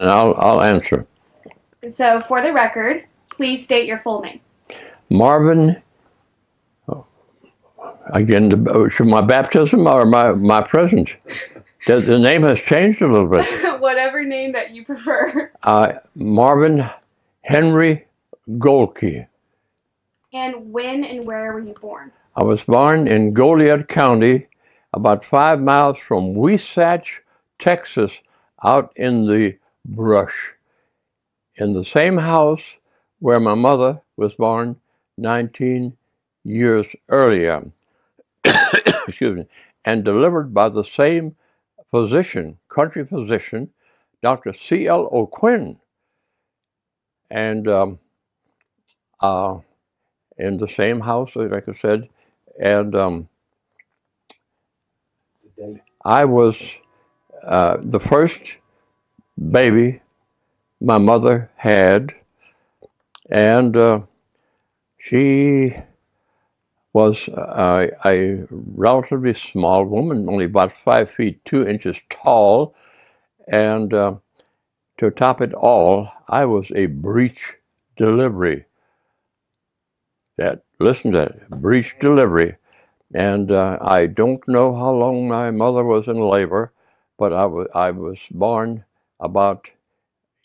and I'll answer. So, for the record, please state your full name. Marvin, again, my baptism or my present? The name has changed a little bit. Whatever name that you prefer. Marvin Henry Gohlke. And when and where were you born? I was born in Goliad County, about 5 miles from Wasatch, Texas, out in the brush, in the same house where my mother was born 19 years earlier. Excuse me, and delivered by the same physician, country physician, Dr. C.L. O'Quinn, and in the same house, like I said, and I was the first baby my mother had, and she was a relatively small woman, only about 5 feet 2 inches tall, and to top it all, I was a breech delivery. Listen to that, breech delivery. And I don't know how long my mother was in labor, but I was born about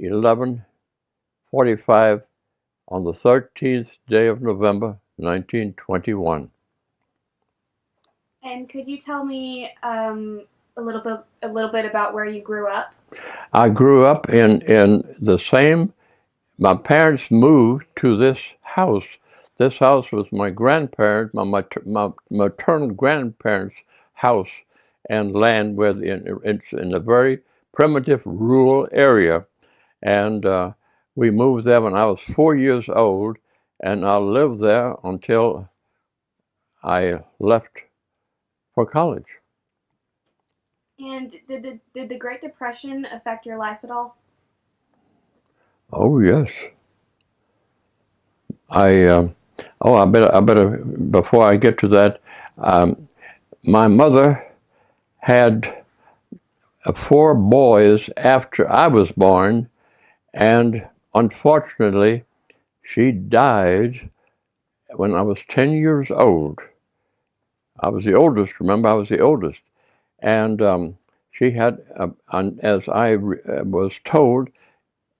11:45 on the 13th day of November, 1921. And could you tell me a little bit about where you grew up? I grew up in the same. My parents moved to this house. This house was my grandparents, my maternal grandparents' house and land, where it's in a very primitive rural area. And we moved there when I was 4 years old, and I lived there until I left for college. And did the Great Depression affect your life at all? Oh yes, I. I better before I get to that. My mother had 4 boys after I was born, and unfortunately, she died when I was 10 years old. I was the oldest, remember, I was the oldest. And she had, as I was told,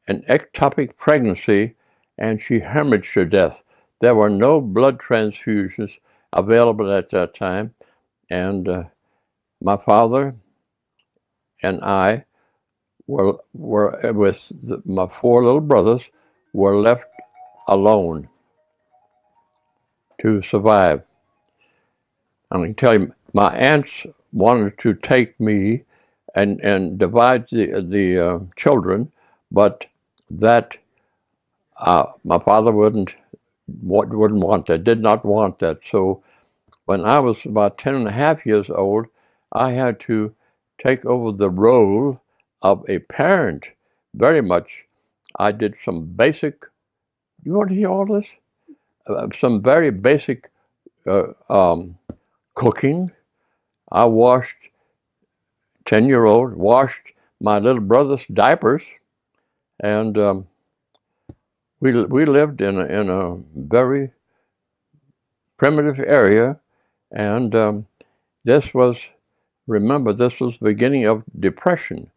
an ectopic pregnancy, and she hemorrhaged to death. There were no blood transfusions available at that time, and my father and I were with my 4 little brothers were left alone to survive. And I can tell you, my aunts wanted to take me and divide the children, but that my father wouldn't want that, did not want that. So when I was about 10 and a half years old, I had to take over the role of a parent very much. I did some basic, you want to hear all this? Some very basic uh, um, cooking. I washed, 10-year-old, washed my little brother's diapers, and we lived in a very primitive area, and this was, remember, this was the beginning of Depression.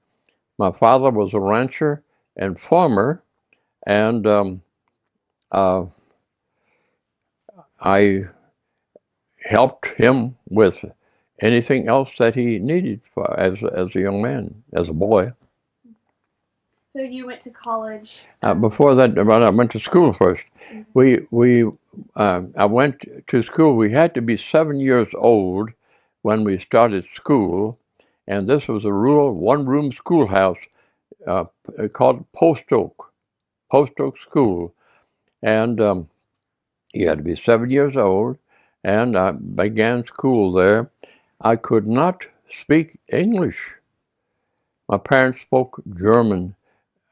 My father was a rancher and farmer, and uh, I helped him with anything else that he needed as a young man, as a boy. So you went to college. Before that, well, I went to school first. We I went to school. We had to be 7 years old when we started school, and this was a rural one-room schoolhouse uh, called Post Oak School, and you had to be 7 years old, and I began school there. I could not speak English. My parents spoke German.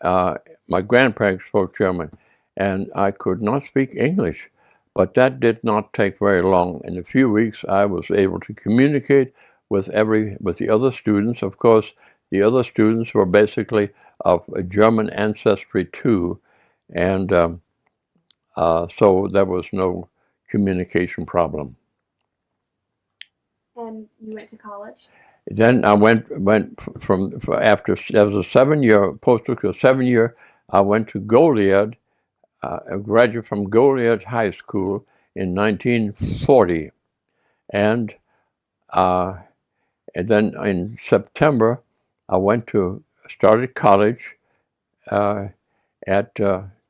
Uh, my grandparents spoke German, and I could not speak English. But that did not take very long. In a few weeks, I was able to communicate with the other students. Of course, the other students were basically of German ancestry too, and so there was no communication problem. And you went to college? Then I went from after there was a 7-year postal, 7 year. I went to Goliad, a graduate from Goliad High School in 1940, and then in September I started college at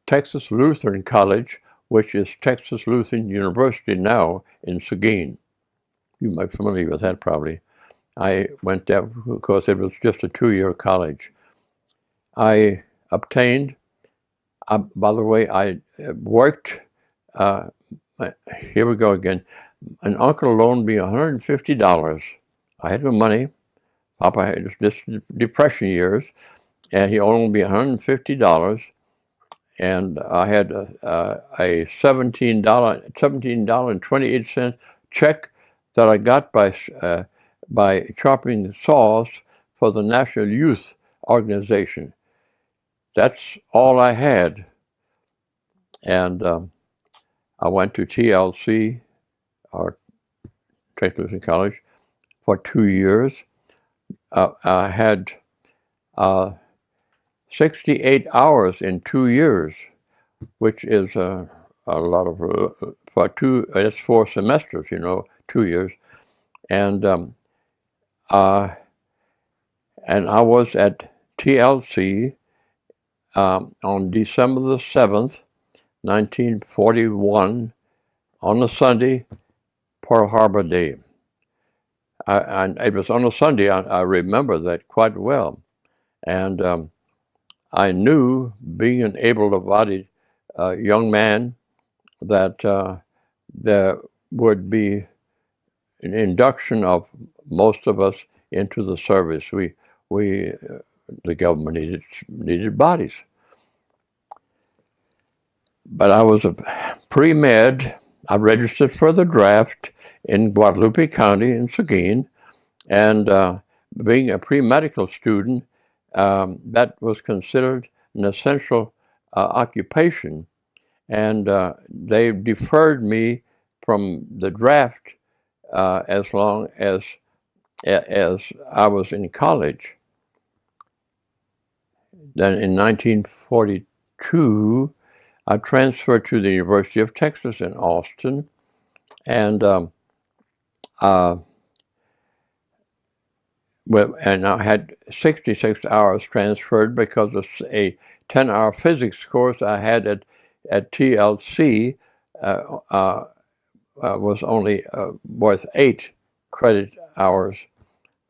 Texas Lutheran College, which is Texas Lutheran University now in Seguin. You might be familiar with that probably. I went there because it was just a 2-year college. I obtained, by the way, I worked, here we go again. An uncle loaned me $150. I had no money. Papa had this Depression years, and he loaned me $150. And I had a $17.28 check that I got by chopping saws for the National Youth Organization. That's all I had. And I went to TLC, or Texas Lutheran College, for 2 years. I had 68 hours in 2 years, which is a lot of that's 4 semesters, 2 years, and I was at TLC on December the 7th, 1941, on a Sunday, Pearl Harbor Day. And it was on a Sunday. I remember that quite well, and I knew, being an able-bodied young man, that there would be an induction of most of us into the service. The government needed bodies. But I was a pre-med. I registered for the draft in Guadalupe County in Seguin, and being a pre-medical student, that was considered an essential occupation, and they deferred me from the draft as long as I was in college. Then in 1942, I transferred to the University of Texas in Austin, and I had 66 hours transferred because of a 10-hour physics course I had at TLC was only worth 8 credit hours.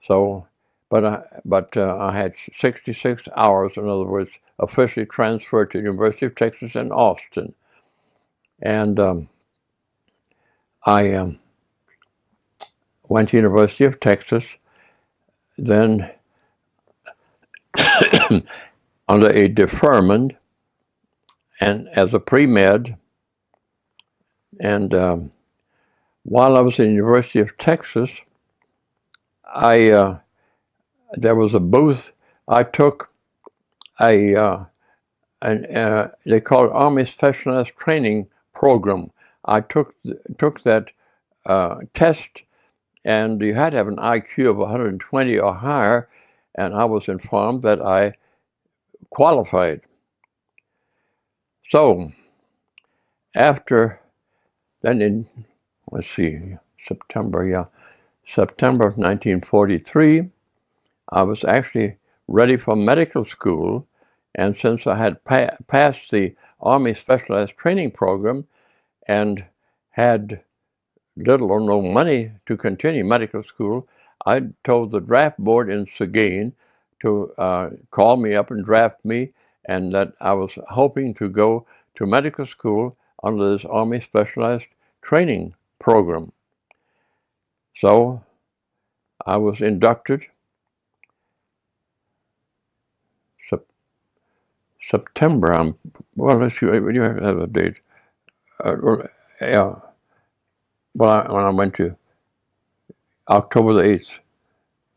So, but I had 66 hours, in other words, officially transferred to the University of Texas in Austin, and I went to University of Texas, then under a deferment and as a pre-med, and while I was in the University of Texas, there was a booth. I took they call it Army Specialized Training Program. I took that test, and you had to have an IQ of 120 or higher, and I was informed that I qualified. So after then, in September of 1943, I was actually ready for medical school, and since I had passed the Army Specialized Training Program and had little or no money to continue medical school, I told the draft board in Seguin to call me up and draft me, and that I was hoping to go to medical school under this Army Specialized Training Program. So I was inducted September. Let's see. You have a date. Yeah. Well, when I went to October the 8th.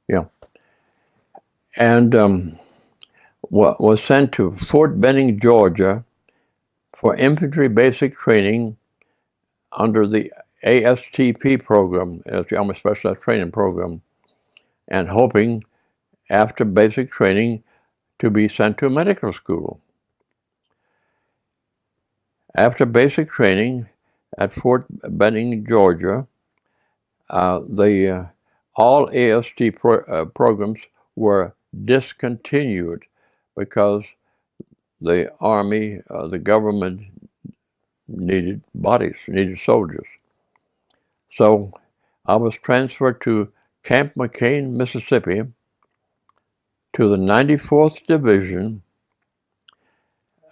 Yeah. And was sent to Fort Benning, Georgia, for infantry basic training under the ASTP program, as the Army Specialized Training Program, and hoping after basic training to be sent to medical school. After basic training at Fort Benning, Georgia, all AST programs were discontinued because the Army, the government needed bodies, needed soldiers. So I was transferred to Camp McCain, Mississippi, to the 94th Division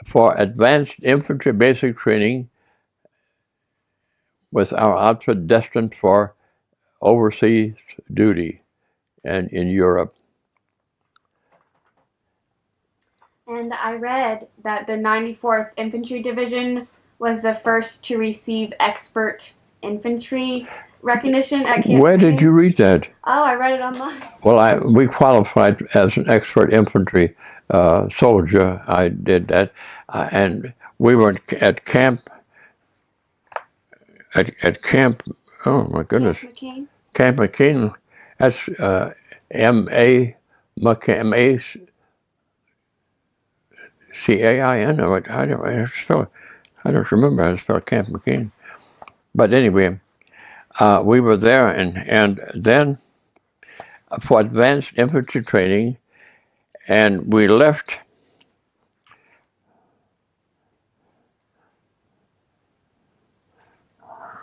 for advanced infantry basic training with our outfit destined for overseas duty and in Europe. And I read that the 94th Infantry Division was the first to receive expert infantry recognition at Camp Where did McCain. you read that? Oh, I read it online. Well, we qualified as an expert infantry soldier. I did that, and we were at camp. At camp. Oh my goodness. Camp McCain. Camp McCain. That's M-A C-A-I-N. I don't remember how to spell Camp McCain. But anyway, we were there, and then for advanced infantry training, and we left.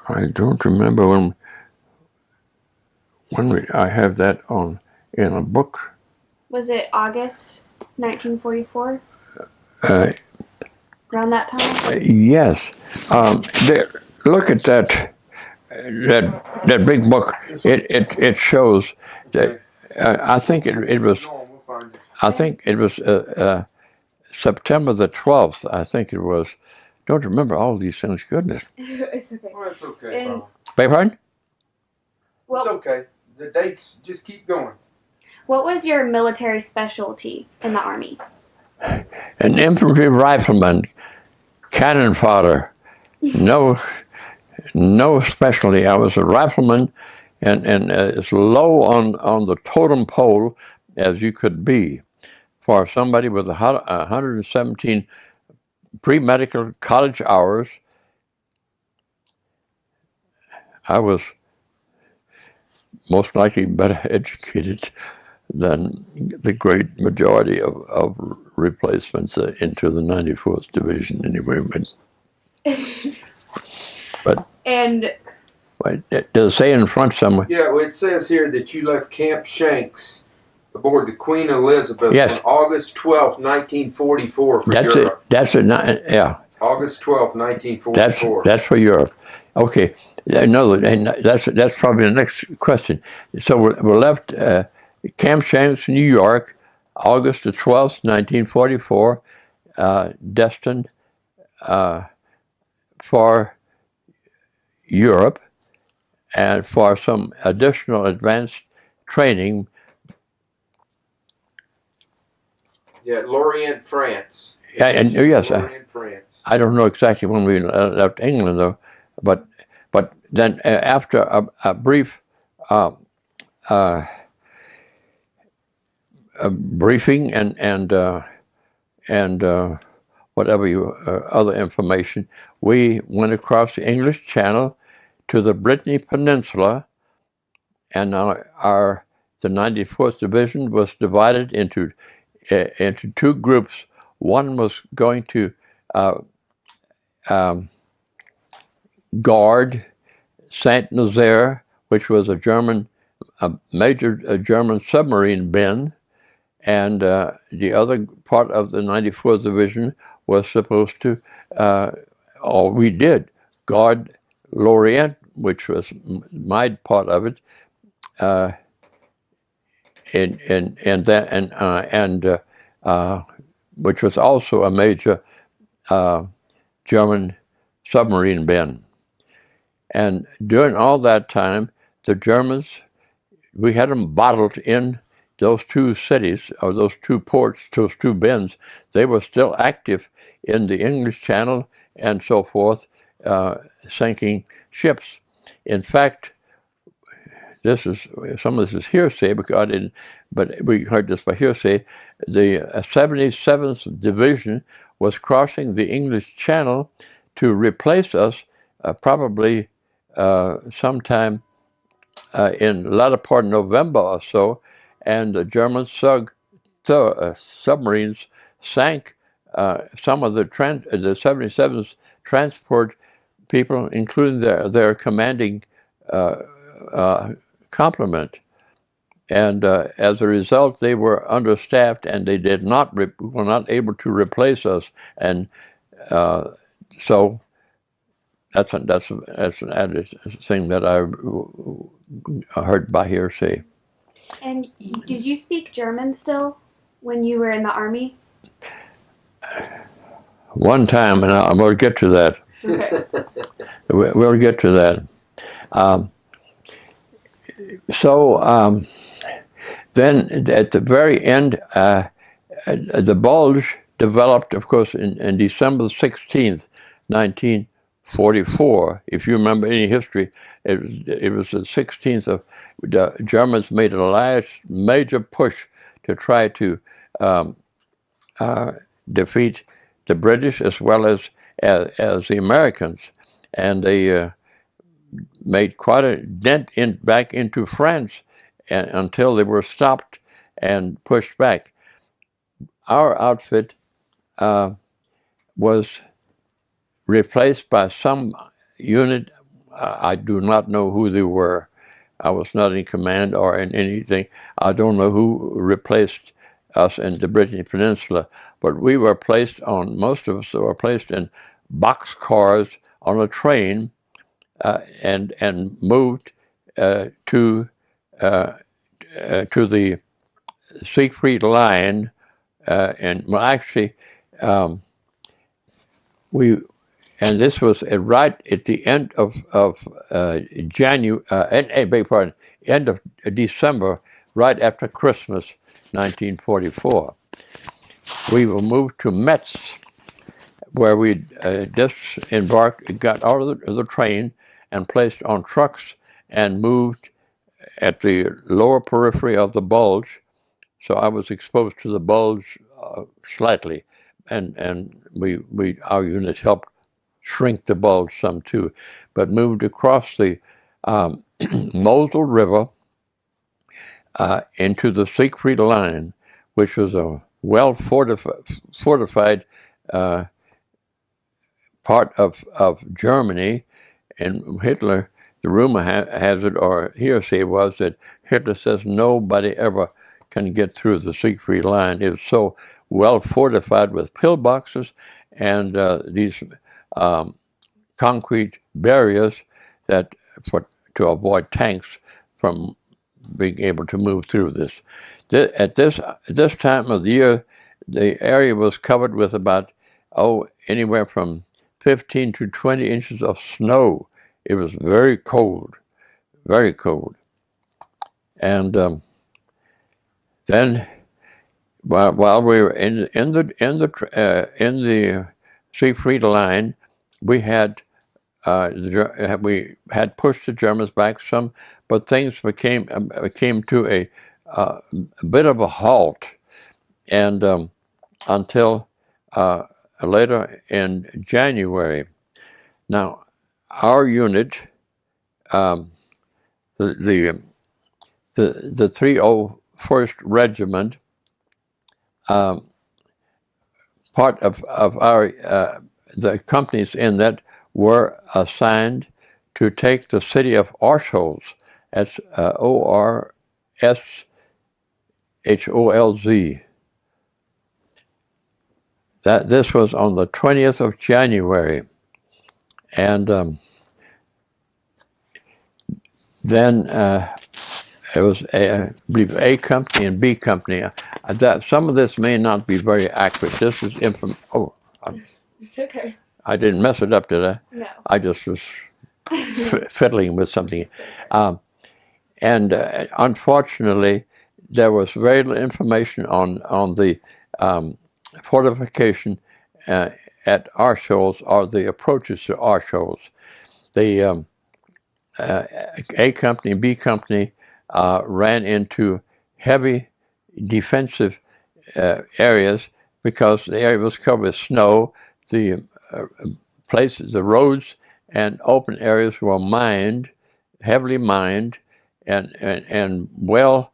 I don't remember when I have that in a book. Was it August 1944? Around that time? Yes. Look at that big book. It shows that I think it was. I think it was September the 12th. I think it was. Don't remember all these things. Goodness. It's okay. Well, it's okay. Beg pardon? Well, it's okay. The dates just keep going. What was your military specialty in the Army? An infantry rifleman, cannon fodder. No specialty. I was a rifleman, and as low on the totem pole as you could be for somebody with 117 pre-medical college hours. I was most likely better educated than the great majority of replacements into the 94th Division anyway. But and does it say in front somewhere? Yeah, well, it says here that you left Camp Shanks aboard the Queen Elizabeth Yes. on August 12th, 1944 for That's Europe. yeah. August 12th, 1944. That's for Europe. Okay. No, and that's probably the next question. So we're left Camp Shanks, New York, August the 12th, 1944, destined for Europe and for some additional advanced training. Yeah, Lorient, France. Yeah, and yes, Lorient, France. I don't know exactly when we left England though, but then after a brief briefing and whatever other information, we went across the English Channel to the Brittany Peninsula, and the 94th Division was divided into two groups. One was going to guard Saint Nazaire, which was a major German submarine bin, and the other part of the 94th Division was supposed to, or we did, guard Lorient, which was my part of it, which was also a major German submarine bin. And during all that time, the Germans, we had them bottled in those two cities, or those two ports, those two bends, they were still active in the English Channel and so forth, sinking ships. In fact, some of this is hearsay because I didn't, but we heard this by hearsay. The 77th Division was crossing the English Channel to replace us, probably sometime in the latter part of November or so, and the German submarines sank some of the 77th transport people, including their commanding complement. And as a result, they were understaffed, and they were not able to replace us. And so that's an added thing that I heard by hearsay. And did you speak German still when you were in the Army? One time, and we'll get to that. Okay. We'll get to that. Then at the very end, the bulge developed, of course, in December 16th, 1944. If you remember any history, it was the 16th of, the Germans made a last major push to try to defeat the British as well as the Americans. And they made quite a dent back into France until they were stopped and pushed back. Our outfit was replaced by some unit. I do not know who they were. I was not in command or in anything. I don't know who replaced us in the British Peninsula, but we were placed on, most of us were placed in box cars on a train and moved to the Siegfried Line, and well, actually, this was right at the end of end of December, right after Christmas, 1944. We were moved to Metz, where we just got out of the train and placed on trucks and moved at the lower periphery of the bulge. So I was exposed to the bulge slightly, and our unit helped shrink the bulge some too, but moved across the Mosel River into the Siegfried Line, which was a well fortified part of Germany. And Hitler, the rumor has it, or hearsay was, that Hitler says nobody ever can get through the Siegfried Line. It was so well fortified with pillboxes and these concrete barriers that to avoid tanks from being able to move through this. At this time of the year, the area was covered with about anywhere from 15 to 20 inches of snow. It was very cold, very cold. And then, while we were in the Siegfried Line, we had pushed the Germans back some, but things came to a bit of a halt, and until later in January. Now, our unit, the 301st Regiment, part of our the companies in that were assigned to take the city of Orsholz. That's Orshholz. This was on the 20th of January, and then it was I believe A company and B company. Some of this may not be very accurate. This is It's okay. I didn't mess it up, did I? No. I just was fiddling with something. And unfortunately, there was very little information on the fortification at our shoals or the approaches to our shoals. The A Company, B Company ran into heavy defensive areas because the area was covered with snow. The places, the roads and open areas were mined, heavily mined, and well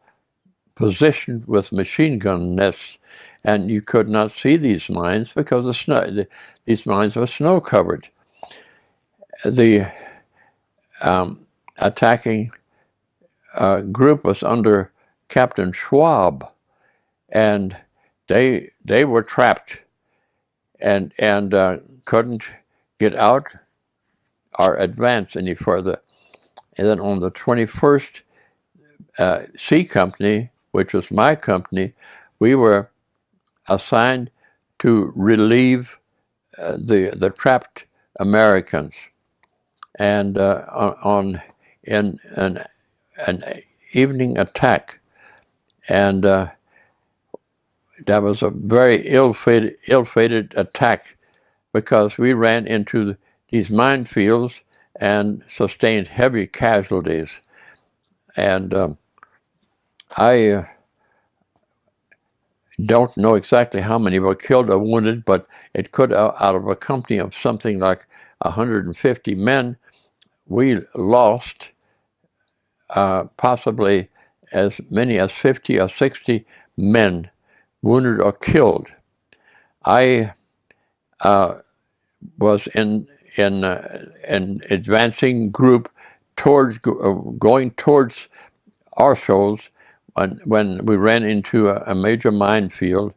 positioned with machine gun nests, and you could not see these mines because the snow. These mines were snow covered. The attacking group was under Captain Schwab, and they were trapped and couldn't get out or advance any further. And then on the 21st C Company, which was my company, we were assigned to relieve the trapped Americans, and in an evening attack, and that was a very ill-fated attack because we ran into these minefields and sustained heavy casualties. And I don't know exactly how many were killed or wounded, but it could, out of a company of something like 150 men, we lost possibly as many as 50 or 60 men wounded or killed. I was in an advancing group towards going towards our shoals when we ran into a major minefield,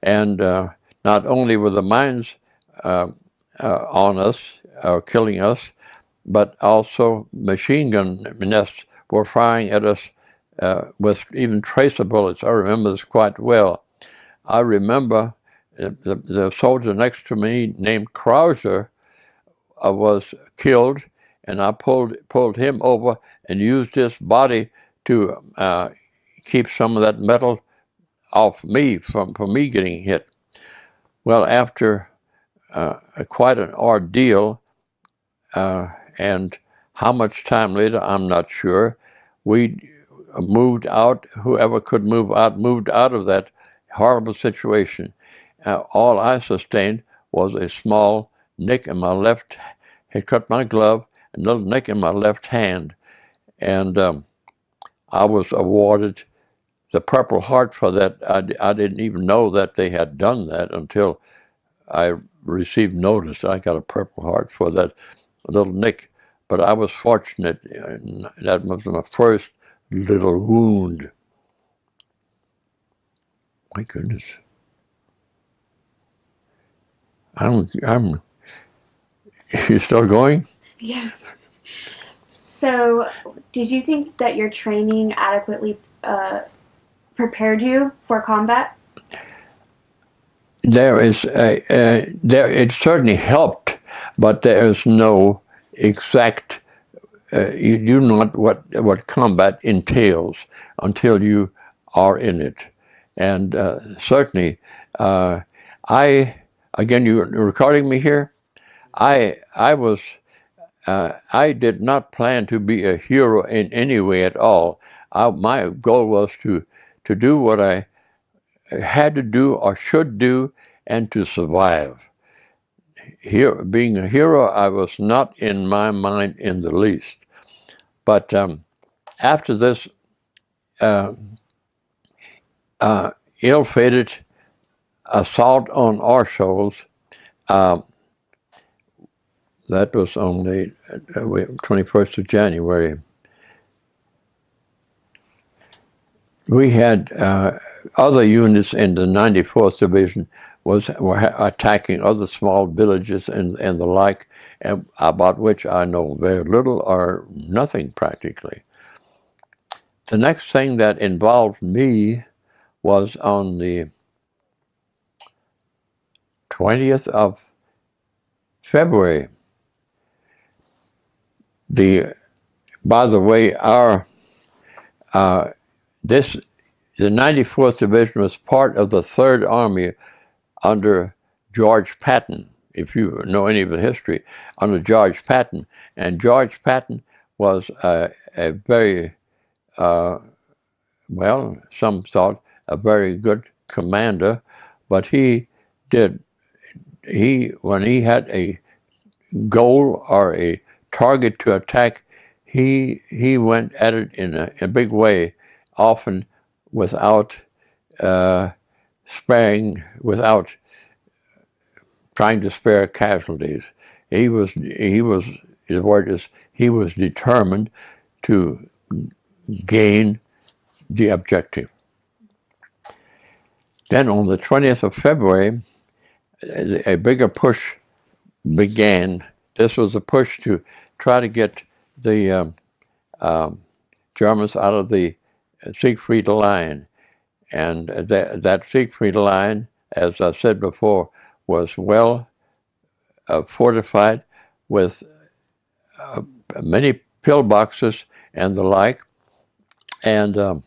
and not only were the mines on us, killing us, but also machine gun nests were firing at us with even tracer bullets. I remember this quite well. I remember the soldier next to me named Krauser was killed, and I pulled him over and used his body to keep some of that metal off me from me getting hit. Well, after quite an ordeal, and how much time later, I'm not sure, we moved out. Whoever could move out moved out of that horrible situation. All I sustained was a small nick in my left, had cut my glove, a little nick in my left hand. And I was awarded the Purple Heart for that. I didn't even know that they had done that until I received notice. I got a Purple Heart for that little nick. But I was fortunate. That was my first little wound. My goodness. You still going? Yes. So, did you think that your training adequately prepared you for combat? It certainly helped, but there is no exact. You do not what combat entails until you are in it, and certainly, again, you're recording me here. I did not plan to be a hero in any way at all. My goal was to do what I had to do or should do and to survive. Being a hero, I was not in my mind in the least. But after this ill-fated assault on our shoals, that was on the 21st of January, we had other units in the 94th Division were attacking other small villages and the like, and about which I know very little or nothing practically. The next thing that involved me was on the 20th of February. By the way, this the 94th Division was part of the 3rd Army under George Patton, if you know any of the history, under George Patton. And George Patton was a very, well, some thought a very good commander, but when he had a goal or a target to attack, he went at it in a big way, often without sparing, without trying to spare casualties. His word is, he was determined to gain the objective. Then on the 20th of February, a bigger push began. This was a push to try to get the Germans out of the Siegfried Line. And that Siegfried Line, as I said before, was well fortified with many pillboxes and the like. And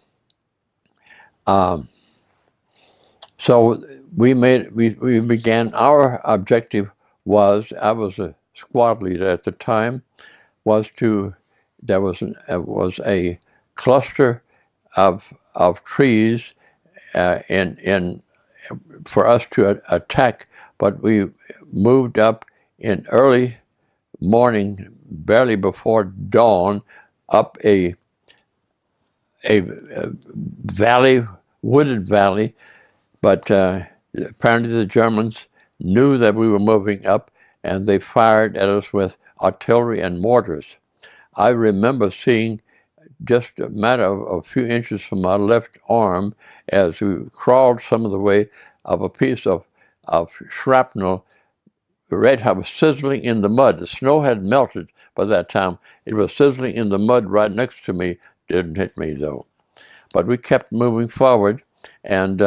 so we began. Our objective was, I was a squad leader at the time, there was a cluster of trees for us to attack, but we moved up in early morning, barely before dawn, up a valley, wooded valley, but apparently the Germans knew that we were moving up, and they fired at us with artillery and mortars. I remember seeing, just a matter of a few inches from my left arm, as we crawled some of the way, of a piece of shrapnel, red hot, was sizzling in the mud. The snow had melted by that time. It was sizzling in the mud right next to me. Didn't hit me though. But we kept moving forward and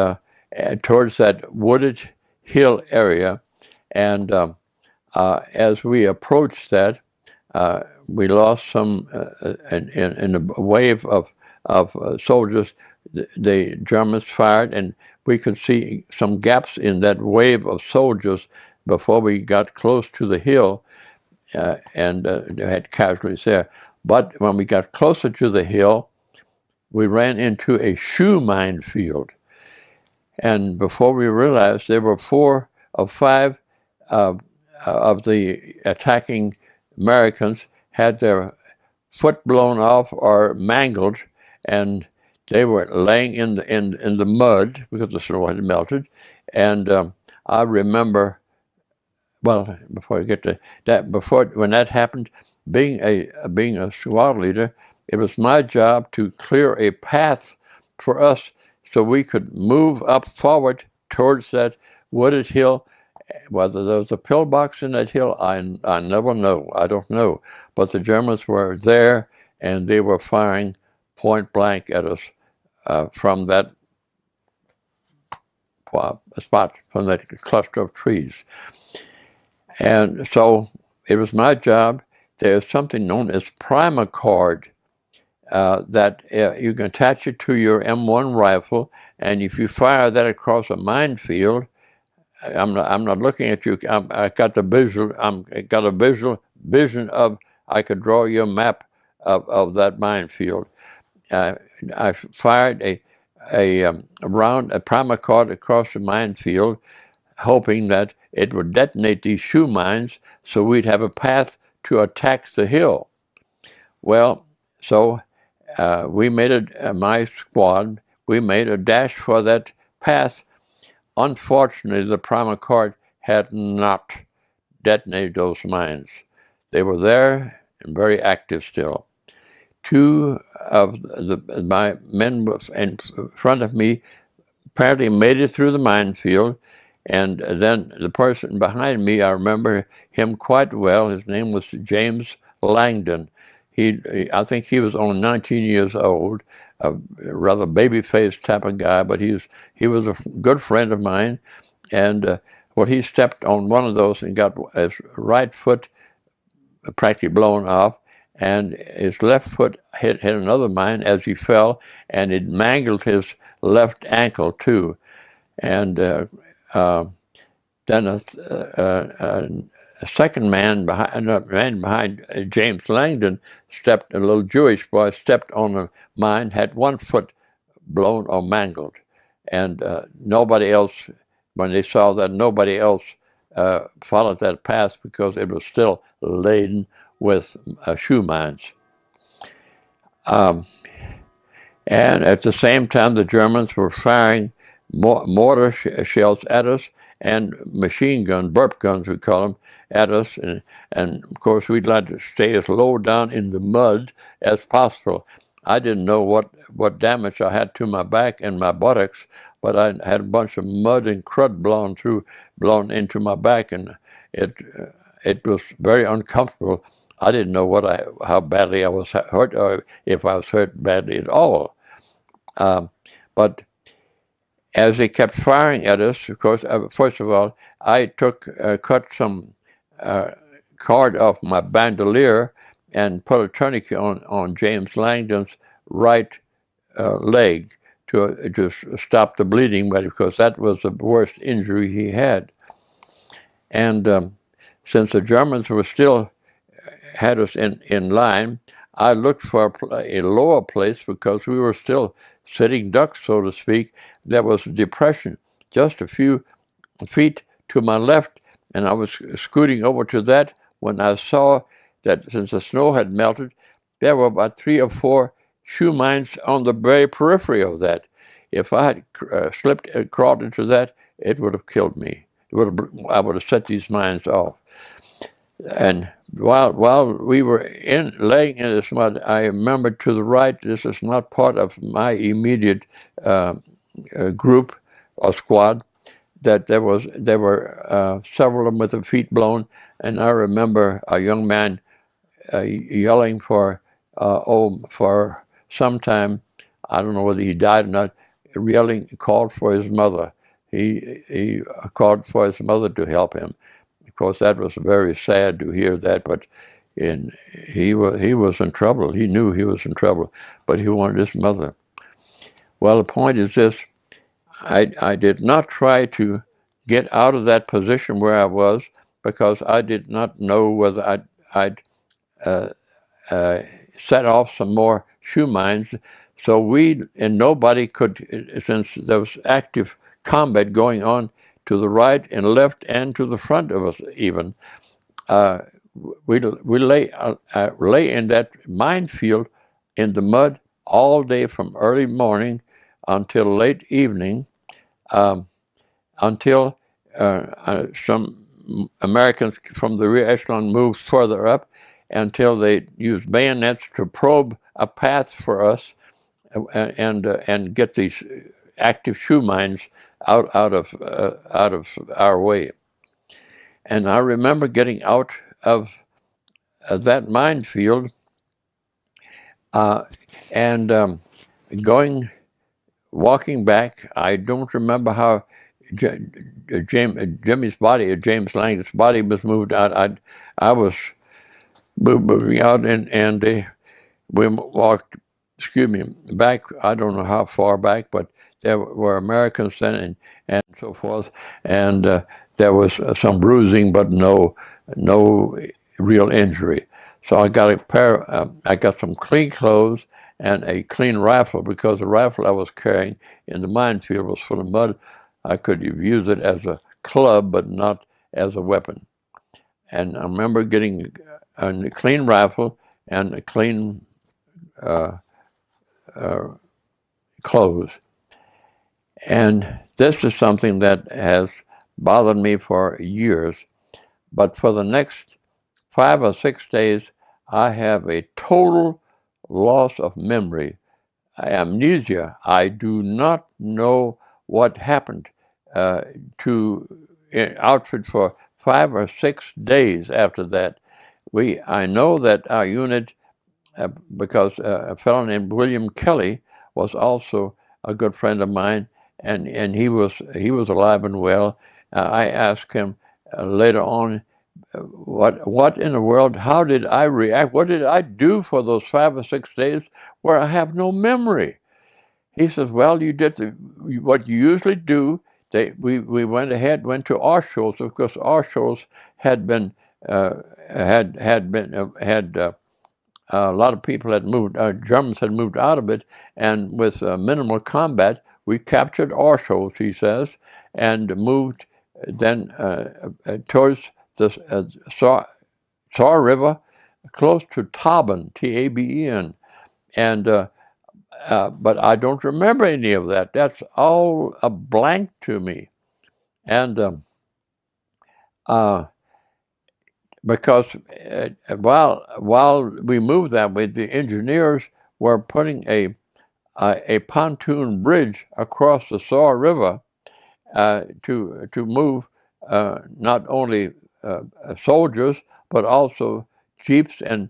towards that wooded hill area. And as we approached that, we lost some in a wave of soldiers. The Germans fired, and we could see some gaps in that wave of soldiers before we got close to the hill, and they had casualties there. But when we got closer to the hill, we ran into a shoe minefield. And before we realized, there were 4 or 5 of the attacking Americans had their foot blown off or mangled, and they were laying in the mud because the snow had melted. And I remember, well, before I get to that, when that happened, being a squad leader, it was my job to clear a path for us so we could move up forward towards that wooded hill. Whether there was a pillbox in that hill, I never know. I don't know. But the Germans were there, and they were firing point blank at us from that spot, from that cluster of trees. And so it was my job. There's something known as primer cord that you can attach it to your M1 rifle, and if you fire that across a minefield, I'm not looking at you. I got a visual vision of. I could draw you a map of that minefield. I fired a primer cord across the minefield, hoping that it would detonate these shoe mines, so we'd have a path to attack the hill. Well, so we made my squad. We made a dash for that path. Unfortunately, the primer cord had not detonated those mines. They were there and very active still. 2 of my men in front of me apparently made it through the minefield, and then the person behind me, I remember him quite well. His name was James Langdon. I think he was only 19 years old, a rather baby-faced type of guy, but he was a good friend of mine. And he stepped on one of those and got his right foot practically blown off, and his left foot hit another mine as he fell, and it mangled his left ankle too, and then a second man behind James Langdon stepped. A little Jewish boy stepped on mine, had one foot blown or mangled, and nobody else. When they saw that, nobody else followed that path because it was still laden with shoe mines. And at the same time, the Germans were firing mortar shells at us and machine guns, burp guns we call them, at us. And of course, we'd like to stay as low down in the mud as possible. I didn't know what damage I had to my back and my buttocks, but I had a bunch of mud and crud blown into my back, and it was very uncomfortable. I didn't know how badly I was hurt, or if I was hurt badly at all. But as they kept firing at us, of course, first of all, I cut some cord off my bandolier and put a tourniquet on James Langdon's right leg to stop the bleeding, but because that was the worst injury he had. And since the Germans were still had us in line, I looked for a lower place because we were still sitting ducks, so to speak. There was a depression just a few feet to my left, and I was scooting over to that when I saw that since the snow had melted, there were about 3 or 4 shoe mines on the very periphery of that. If I had slipped and crawled into that, it would have killed me. I would have set these mines off. And while we were laying in this mud, I remembered to the right, this is not part of my immediate group or squad, that there were several of them with their feet blown, and I remember a young man yelling for some time, I don't know whether he died or not, called for his mother. He called for his mother to help him. Of course, that was very sad to hear that, but he was in trouble. He knew he was in trouble, but he wanted his mother. Well, the point is this: I did not try to get out of that position where I was because I did not know whether I'd set off some more shoe mines. So nobody could, since there was active combat going on to the right and left and to the front of us even. We lay in that minefield in the mud all day from early morning until late evening, until some Americans from the rear echelon moved further up, until they used bayonets to probe a path for us and get these active shoe mines out of our way. And I remember getting out of that minefield and walking back. I don't remember how Jimmy's body, James Langdon's body, was moved out. I was moving out, and we walked. Excuse me, back. I don't know how far back, but there were Americans then, and so forth, and there was some bruising, but no real injury. So I got I got some clean clothes and a clean rifle, because the rifle I was carrying in the minefield was full of mud. I could have used it as a club, but not as a weapon. And I remember getting a clean rifle and a clean clothes. And this is something that has bothered me for years. But for the next 5 or 6 days, I have a total loss of memory, amnesia. I do not know what happened to outfit for 5 or 6 days after that. I know that our unit, because a fellow named William Kelly was also a good friend of mine, and he was alive and well. I asked him later on, what in the world, how did I react? What did I do for those 5 or 6 days where I have no memory? He says, well, you did what you usually do. We went to Auschwitz. Of course, Auschwitz had been had a lot of people had moved. Germans had moved out of it, and with minimal combat, we captured Auschwitz. He says, and moved then towards the Saar River, close to Taben, Taben, and but I don't remember any of that. That's all a blank to me. And because while we moved that way, the engineers were putting a pontoon bridge across the Saar River to move not only soldiers but also jeeps and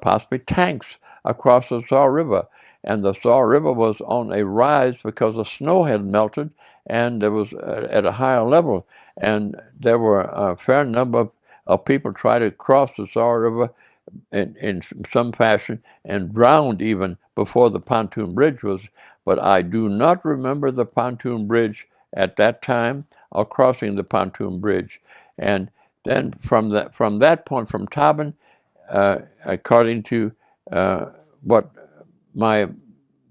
possibly tanks across the Saar River. And the Saar River was on a rise because the snow had melted and it was at a higher level. And there were a fair number of people trying to cross the Saar River in some fashion and drowned even before the pontoon bridge was. But I do not remember the pontoon bridge at that time or crossing the pontoon bridge. And then from that point, from Taben, according to what my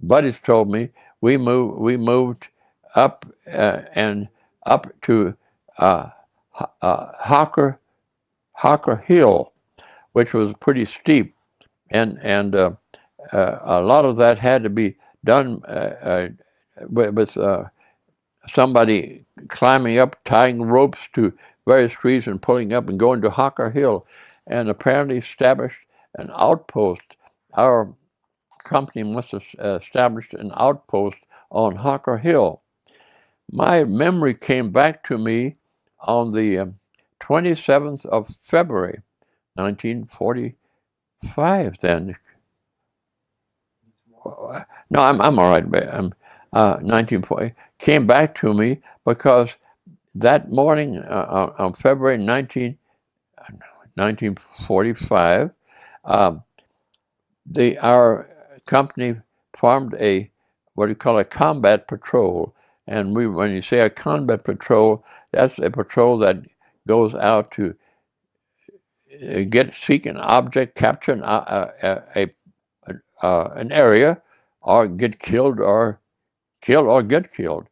buddies told me, we moved up and up to Hawker Hill, which was pretty steep, and a lot of that had to be done with somebody climbing up, tying ropes to various trees and pulling up and going to Hawker Hill, and apparently established an outpost. Our company must have established an outpost on Hawker Hill. My memory came back to me on the 27th of February, 1945. Then, no, I'm all right. 1940 came back to me because that morning on February 1945, our company formed what do you call a combat patrol. And when you say a combat patrol, that's a patrol that goes out to seek an object, capture an area, or get killed or get killed.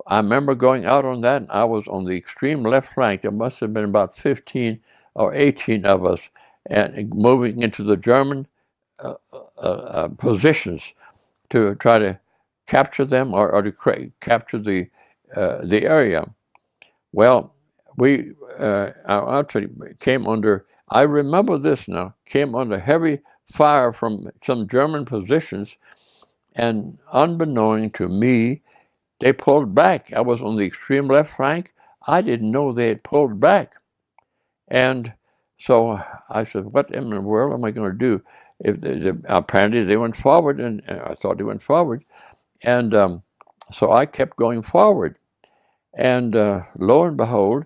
I remember going out on that, and I was on the extreme left flank. There must have been about 15 or 18 of us, and moving into the German positions to try to capture them or to capture the area. Well, we actually came under. I remember this now. Came under heavy fire from some German positions, and unbeknown to me, they pulled back. I was on the extreme left flank. I didn't know they had pulled back. And so I said, what in the world am I going to do? Apparently they went forward, and I thought they went forward. And so I kept going forward. And lo and behold,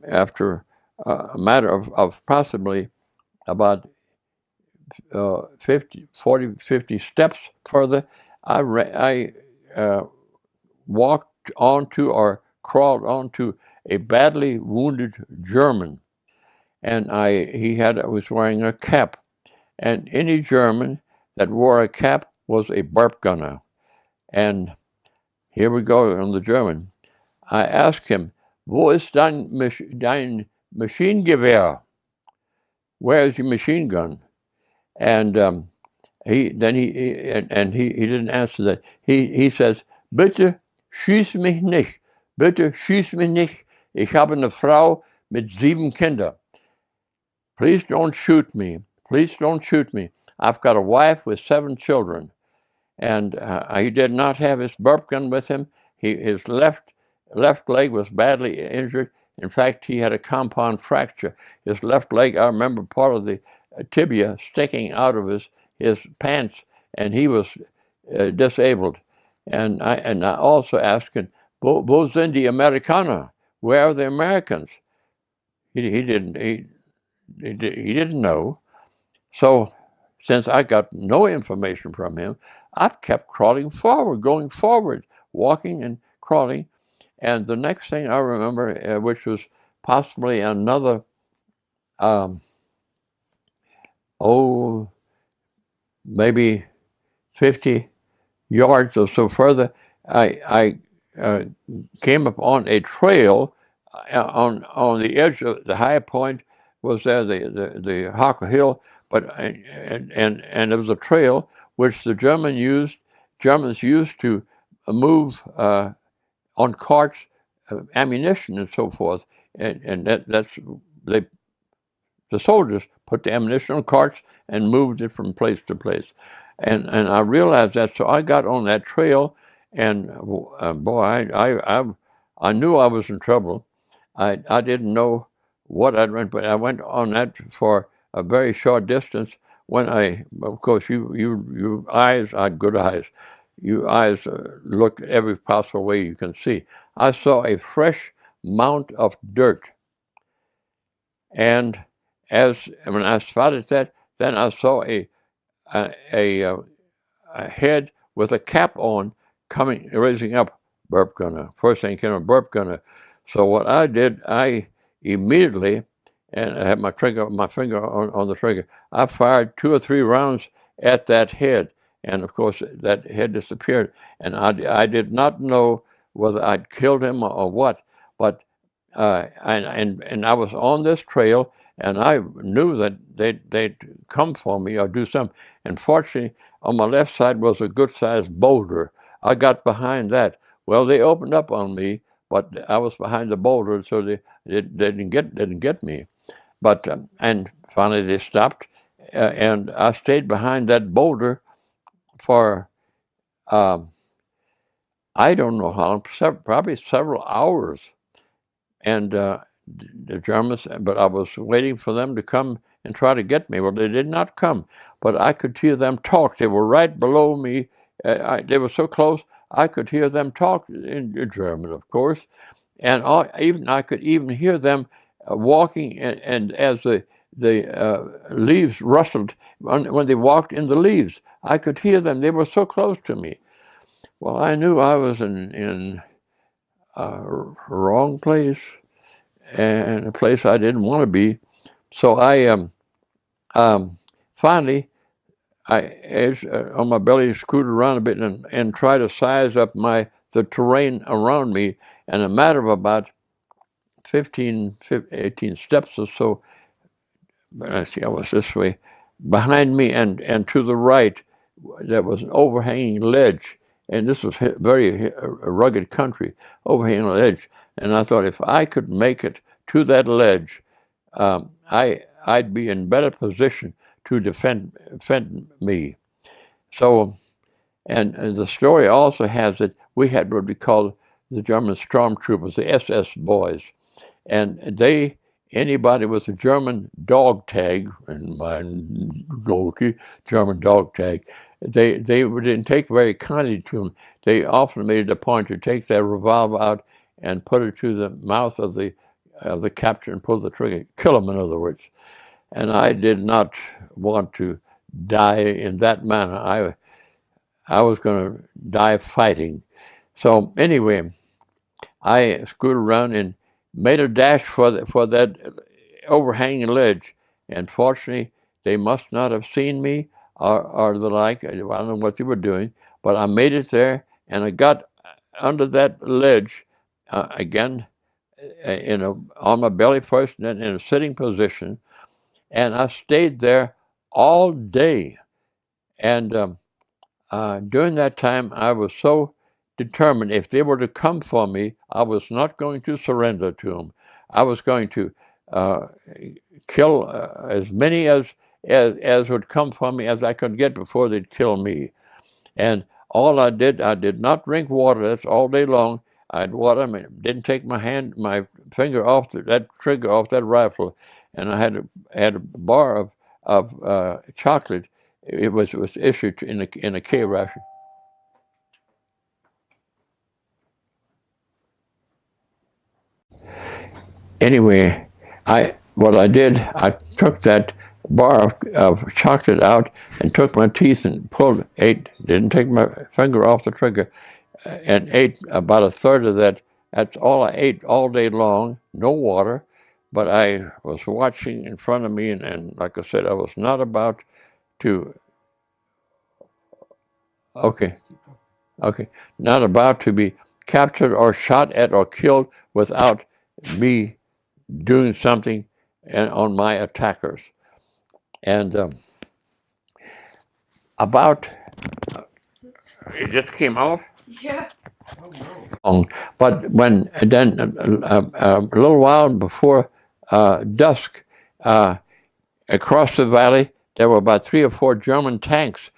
after a matter of possibly about 50 steps further, I walked onto or crawled onto a badly wounded German, and he was wearing a cap, and any German that wore a cap was a burp gunner. And here we go on the German. I asked him, "Wo ist dein Maschinengewehr? Where is your machine gun?" And he didn't answer that. He says, "Bitte schieß mich nicht. Bitte schieß mich nicht. Ich habe eine Frau mit 7 Kindern. Please don't shoot me. Please don't shoot me. I've got a wife with 7 children." And he did not have his burp gun with him. His left leg was badly injured. In fact, he had a compound fracture. His left leg, I remember part of the tibia sticking out of his pants, and he was disabled. And I also asked him, "Wo sind die Amerikaner? Where are the Americans?" He didn't know. So since I got no information from him, I've kept crawling forward, going forward, walking and crawling. And the next thing I remember, which was possibly another, maybe 50 yards or so further, I came upon a trail on the edge of the high point was there the Hawker Hill, but and there was a trail which the Germans used to move on carts ammunition and so forth, and that's they the soldiers put the ammunition on carts and moved it from place to place. And I realized that, so I got on that trail, and boy, I knew I was in trouble. I didn't know what I'd run, but I went on that for a very short distance. When of course, you eyes, I had good eyes. You eyes look every possible way you can see. I saw a fresh mount of dirt, and when I spotted that, then I saw a head with a cap on raising up. Burp gunner. First thing came a burp gunner. So what I did, I immediately, and I had my finger on the trigger, I fired 2 or 3 rounds at that head. And of course, that head disappeared. And I did not know whether I'd killed him or what, but and I was on this trail, and I knew that they'd come for me or do something. And fortunately, on my left side was a good-sized boulder. I got behind that. Well, they opened up on me, but I was behind the boulder, so they didn't get me. But and finally they stopped, and I stayed behind that boulder for I don't know how long, probably several hours. And the Germans, but I was waiting for them to come and try to get me. Well, they did not come, but I could hear them talk. They were right below me. They were so close, I could hear them talk in German, of course, and I could even hear them walking. And as the leaves rustled when they walked in the leaves, I could hear them. They were so close to me. Well, I knew I was in a wrong place and a place I didn't want to be. So I finally, on my belly, scooted around a bit and tried to size up the terrain around me. And a matter of about 18 steps or so, I see I was this way, behind me and to the right, there was an overhanging ledge. And this was very rugged country, overhanging ledge. And I thought if I could make it to that ledge, I'd be in better position to defend me. So, and the story also has that we had what we call the German stormtroopers, the SS boys, and anybody with a German dog tag, and Marvin Gohlke, German dog tag, they didn't take very kindly to them. They often made it a point to take their revolver out and put it to the mouth of the capture and pull the trigger, kill him, in other words. And I did not want to die in that manner. I was going to die fighting. So anyway, I scooted around and made a dash for that overhanging ledge. And fortunately, they must not have seen me or the like. I don't know what they were doing, but I made it there, and I got under that ledge again, on my belly first, and then in a sitting position, and I stayed there all day. And during that time, I was so determined, if they were to come for me, I was not going to surrender to them. I was going to kill as many as would come for me as I could get before they'd kill me. And all I did not drink water. That's all day long. I'd water. I didn't take my finger off that trigger off that rifle, and I had a bar of chocolate. It was issued in a K ration. Anyway, what I did, I took that bar of chocolate out and took my teeth and ate, didn't take my finger off the trigger, and ate about a third of that. That's all I ate all day long, no water. But I was watching in front of me, and like I said, I was not about to, okay, not about to be captured or shot at or killed without me doing something on my attackers. And about, it just came off. Yeah. But when then a little while before dusk, across the valley, there were about 3 or 4 German tanks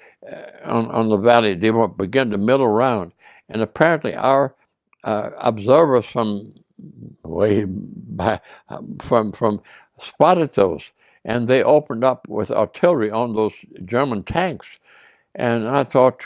on the valley. They were began to mill around, and apparently our observers from way back, from spotted those, and they opened up with artillery on those German tanks. And I thought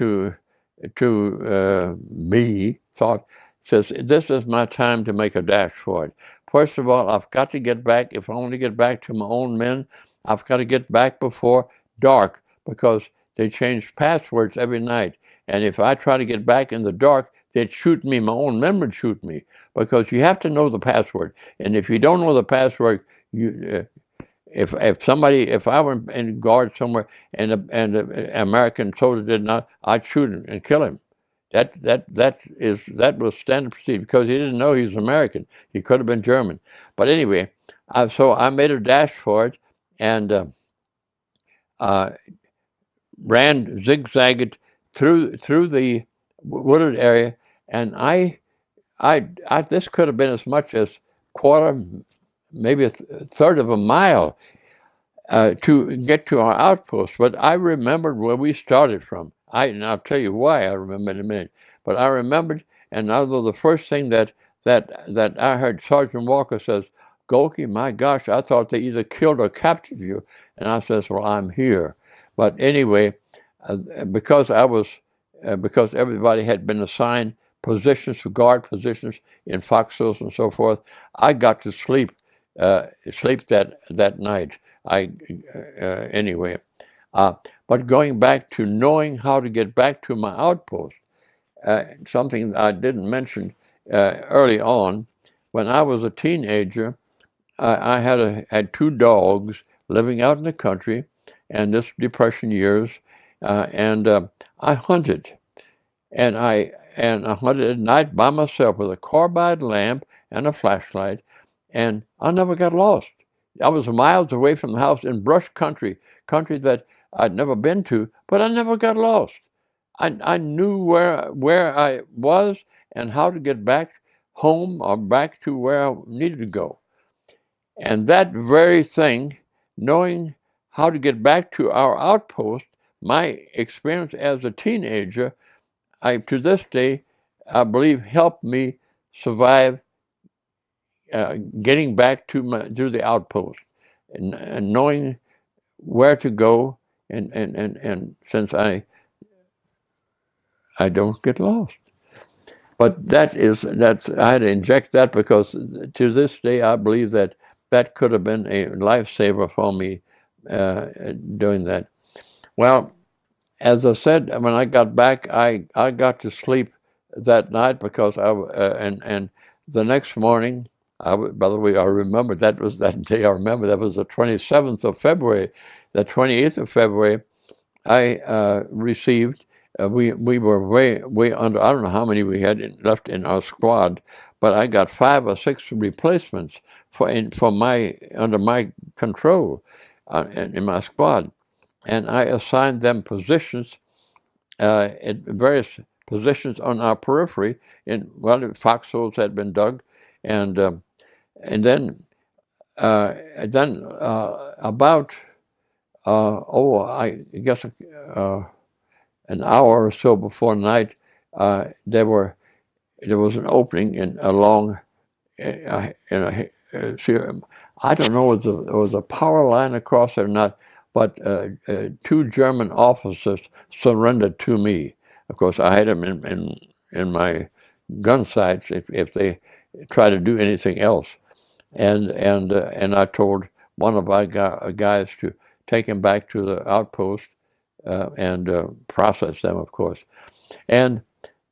says, this is my time to make a dash for it. First of all, I've got to get back. If I want to get back to my own men, I've got to get back before dark, because they change passwords every night. And if I try to get back in the dark, they'd shoot me. My own men would shoot me, because you have to know the password. And if you don't know the password, you if I were in guard somewhere and an American soldier did not, I'd shoot him and kill him. That was standard procedure, because he didn't know he was American. He could have been German. But anyway, so I made a dash for it, and ran zigzagged through the wooded area, and I this could have been as much as quarter, maybe a third of a mile to get to our outpost. But I remembered where we started from. And I'll tell you why I remember in a minute. But I remembered, and although the first thing that I heard Sergeant Walker says, "Gohlke, my gosh, I thought they either killed or captured you." And I says, "Well, I'm here." But anyway, because everybody had been assigned positions, guard positions in foxholes and so forth, I got to sleep that night. Anyway, but going back to knowing how to get back to my outpost, something I didn't mention early on, when I was a teenager, I had 2 dogs living out in the country, and this Depression years, and I hunted, and I hunted at night by myself with a carbide lamp and a flashlight, and I never got lost. I was miles away from the house in brush country that I'd never been to, but I never got lost. I knew where I was and how to get back home or back to where I needed to go. And that very thing, knowing how to get back to our outpost, my experience as a teenager, to this day, I believe helped me survive getting back to the outpost, and knowing where to go, and since I don't get lost. But that's I had to inject that, because to this day I believe that could have been a lifesaver for me doing that. Well, as I said, when I got back, I got to sleep that night, because and the next morning, by the way, I remember that was that day. I remember that was the 27th of February. The 28th of February, I received. We were way under. I don't know how many we had left in our squad, but I got 5 or 6 replacements under my control in my squad, and I assigned them positions at various positions on our periphery. Foxholes had been dug, and then about I guess an hour or so before night, there was an opening along I don't know if there was a power line across there or not, but 2 German officers surrendered to me. Of course, I had them in my gun sights if they try to do anything else, and I told one of our guys taken back to the outpost and process them, of course. And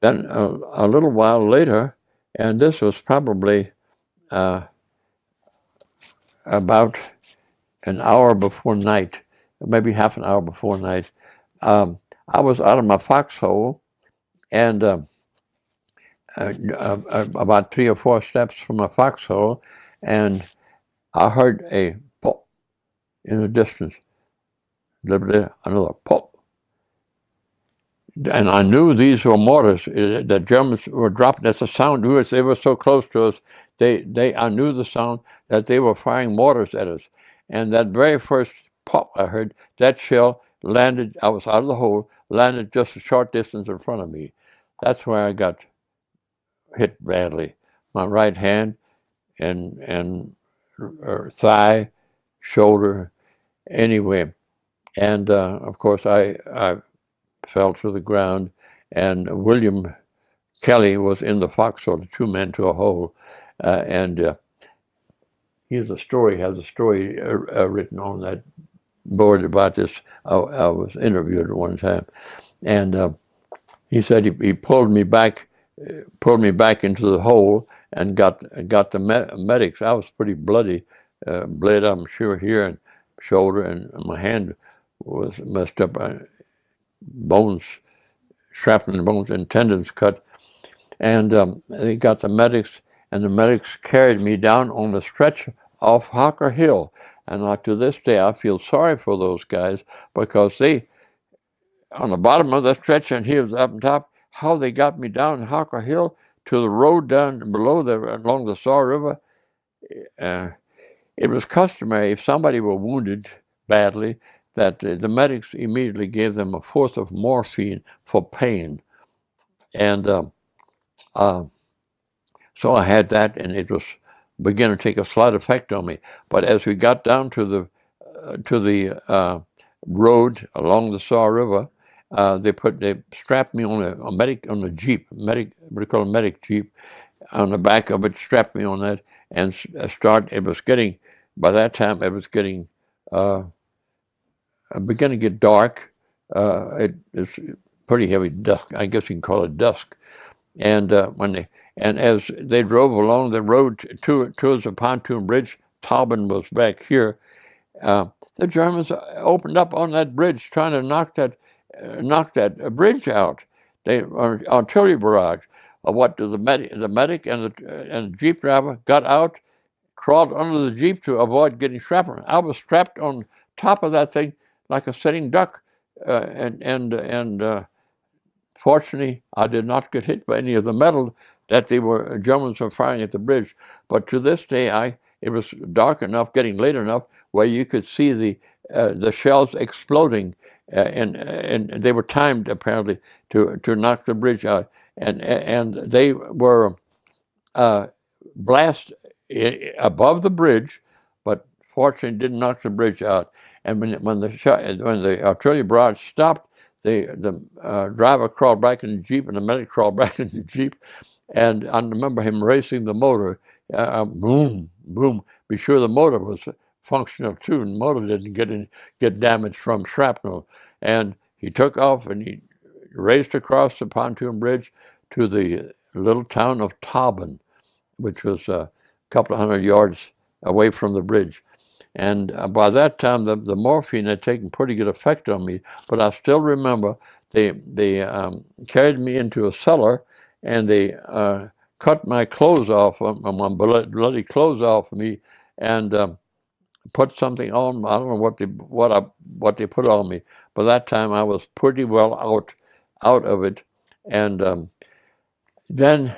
then a little while later, and this was probably about an hour before night, maybe half an hour before night, I was out of my foxhole, and about 3 or 4 steps from my foxhole, and I heard a pop in the distance. Another pop. And I knew these were mortars. The Germans were dropping. That's the sound. They were so close to us. I knew the sound that they were firing mortars at us. And that very first pop I heard, that shell landed. I was out of the hole, landed just a short distance in front of me. That's where I got hit badly. My right hand and thigh, shoulder, anyway. And of course, I fell to the ground, and William Kelly was in the foxhole, 2 men to a hole, and he has a story written on that board about this. I was interviewed at one time, and he said he pulled me back into the hole and got the medics. I was pretty bloody, bled, I'm sure, here and shoulder, and my hand was messed up. Bones, shrapnel bones and tendons cut, and they got the medics, and the medics carried me down on the stretch off Hawker Hill. And to this day, I feel sorry for those guys, because they, on the bottom of the stretch and he was up on top, how they got me down Hawker Hill to the road down below there along the Saw River. It was customary, if somebody were wounded badly, that the medics immediately gave them a 1/4 of morphine for pain. And so I had that, and it was beginning to take a slight effect on me. But as we got down to the road along the Saw River, they strapped me on a jeep, we call a medic jeep, on the back of it, strapped me on that, and by that time it was getting beginning to get dark. It's pretty heavy dusk. I guess you can call it dusk. And as they drove along the road towards the pontoon bridge, Taubman was back here. The Germans opened up on that bridge, trying to knock that bridge out. They artillery barrage. The medic and the jeep driver got out, crawled under the jeep to avoid getting shrapnel. I was strapped on top of that thing like a sitting duck, and fortunately, I did not get hit by any of the metal that Germans were firing at the bridge. But to this day, it was dark enough, getting late enough, where you could see the shells exploding, and they were timed apparently to knock the bridge out, and they were blast above the bridge, but fortunately didn't knock the bridge out. And when the artillery barrage stopped, the driver crawled back in the jeep, and the medic crawled back in the jeep, and I remember him racing the motor, boom, boom. Be sure the motor was functional too, and the motor didn't get damaged from shrapnel. And he took off, and he raced across the pontoon bridge to the little town of Taubman, which was a couple of 100 yards away from the bridge. And by that time, the morphine had taken pretty good effect on me. But I still remember they carried me into a cellar, and they cut my clothes off, my bloody clothes off me, and put something on. I don't know what they put on me. By that time, I was pretty well out of it, and then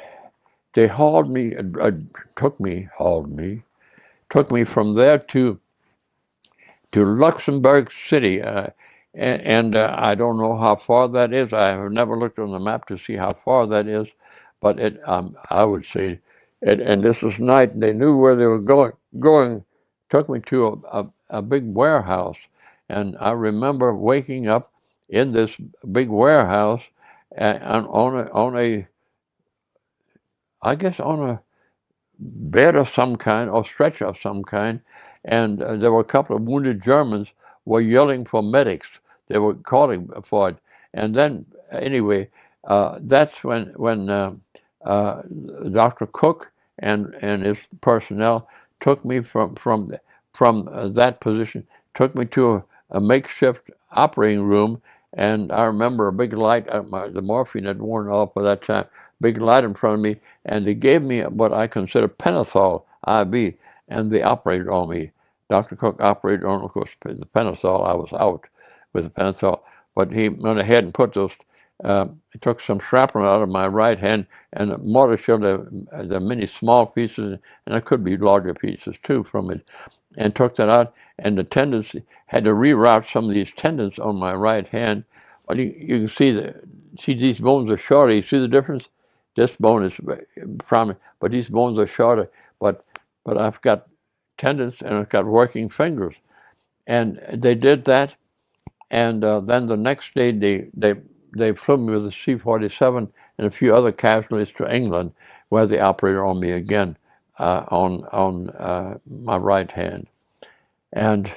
they took me from there to Luxembourg City, and I don't know how far that is. I have never looked on the map to see how far that is, but I would say, and this was night, and they knew where they were going. Took me to a big warehouse, and I remember waking up in this big warehouse, and on a bed of some kind or stretcher of some kind, and there were a couple of wounded Germans were yelling for medics. They were calling for it. And then, anyway, that's when Dr. Cook and his personnel took me from that position, took me to a makeshift operating room. And I remember a big light, the morphine had worn off by that time, big light in front of me, and they gave me what I consider pentothal IV, and they operated on me. Dr. Cook operated on, of course, the pentothal. I was out with the pentothal, but he went ahead and put those, he took some shrapnel out of my right hand, and the mortar shelled the many small pieces, and there could be larger pieces too from it, and took that out, and the tendons, had to reroute some of these tendons on my right hand. Well, you can see these bones are shorter. You see the difference? This bone is prominent, but these bones are shorter. But I've got tendons and I've got working fingers. And they did that, and then the next day they flew me with a C-47 and a few other casualties to England, where they operated on me again on my right hand. And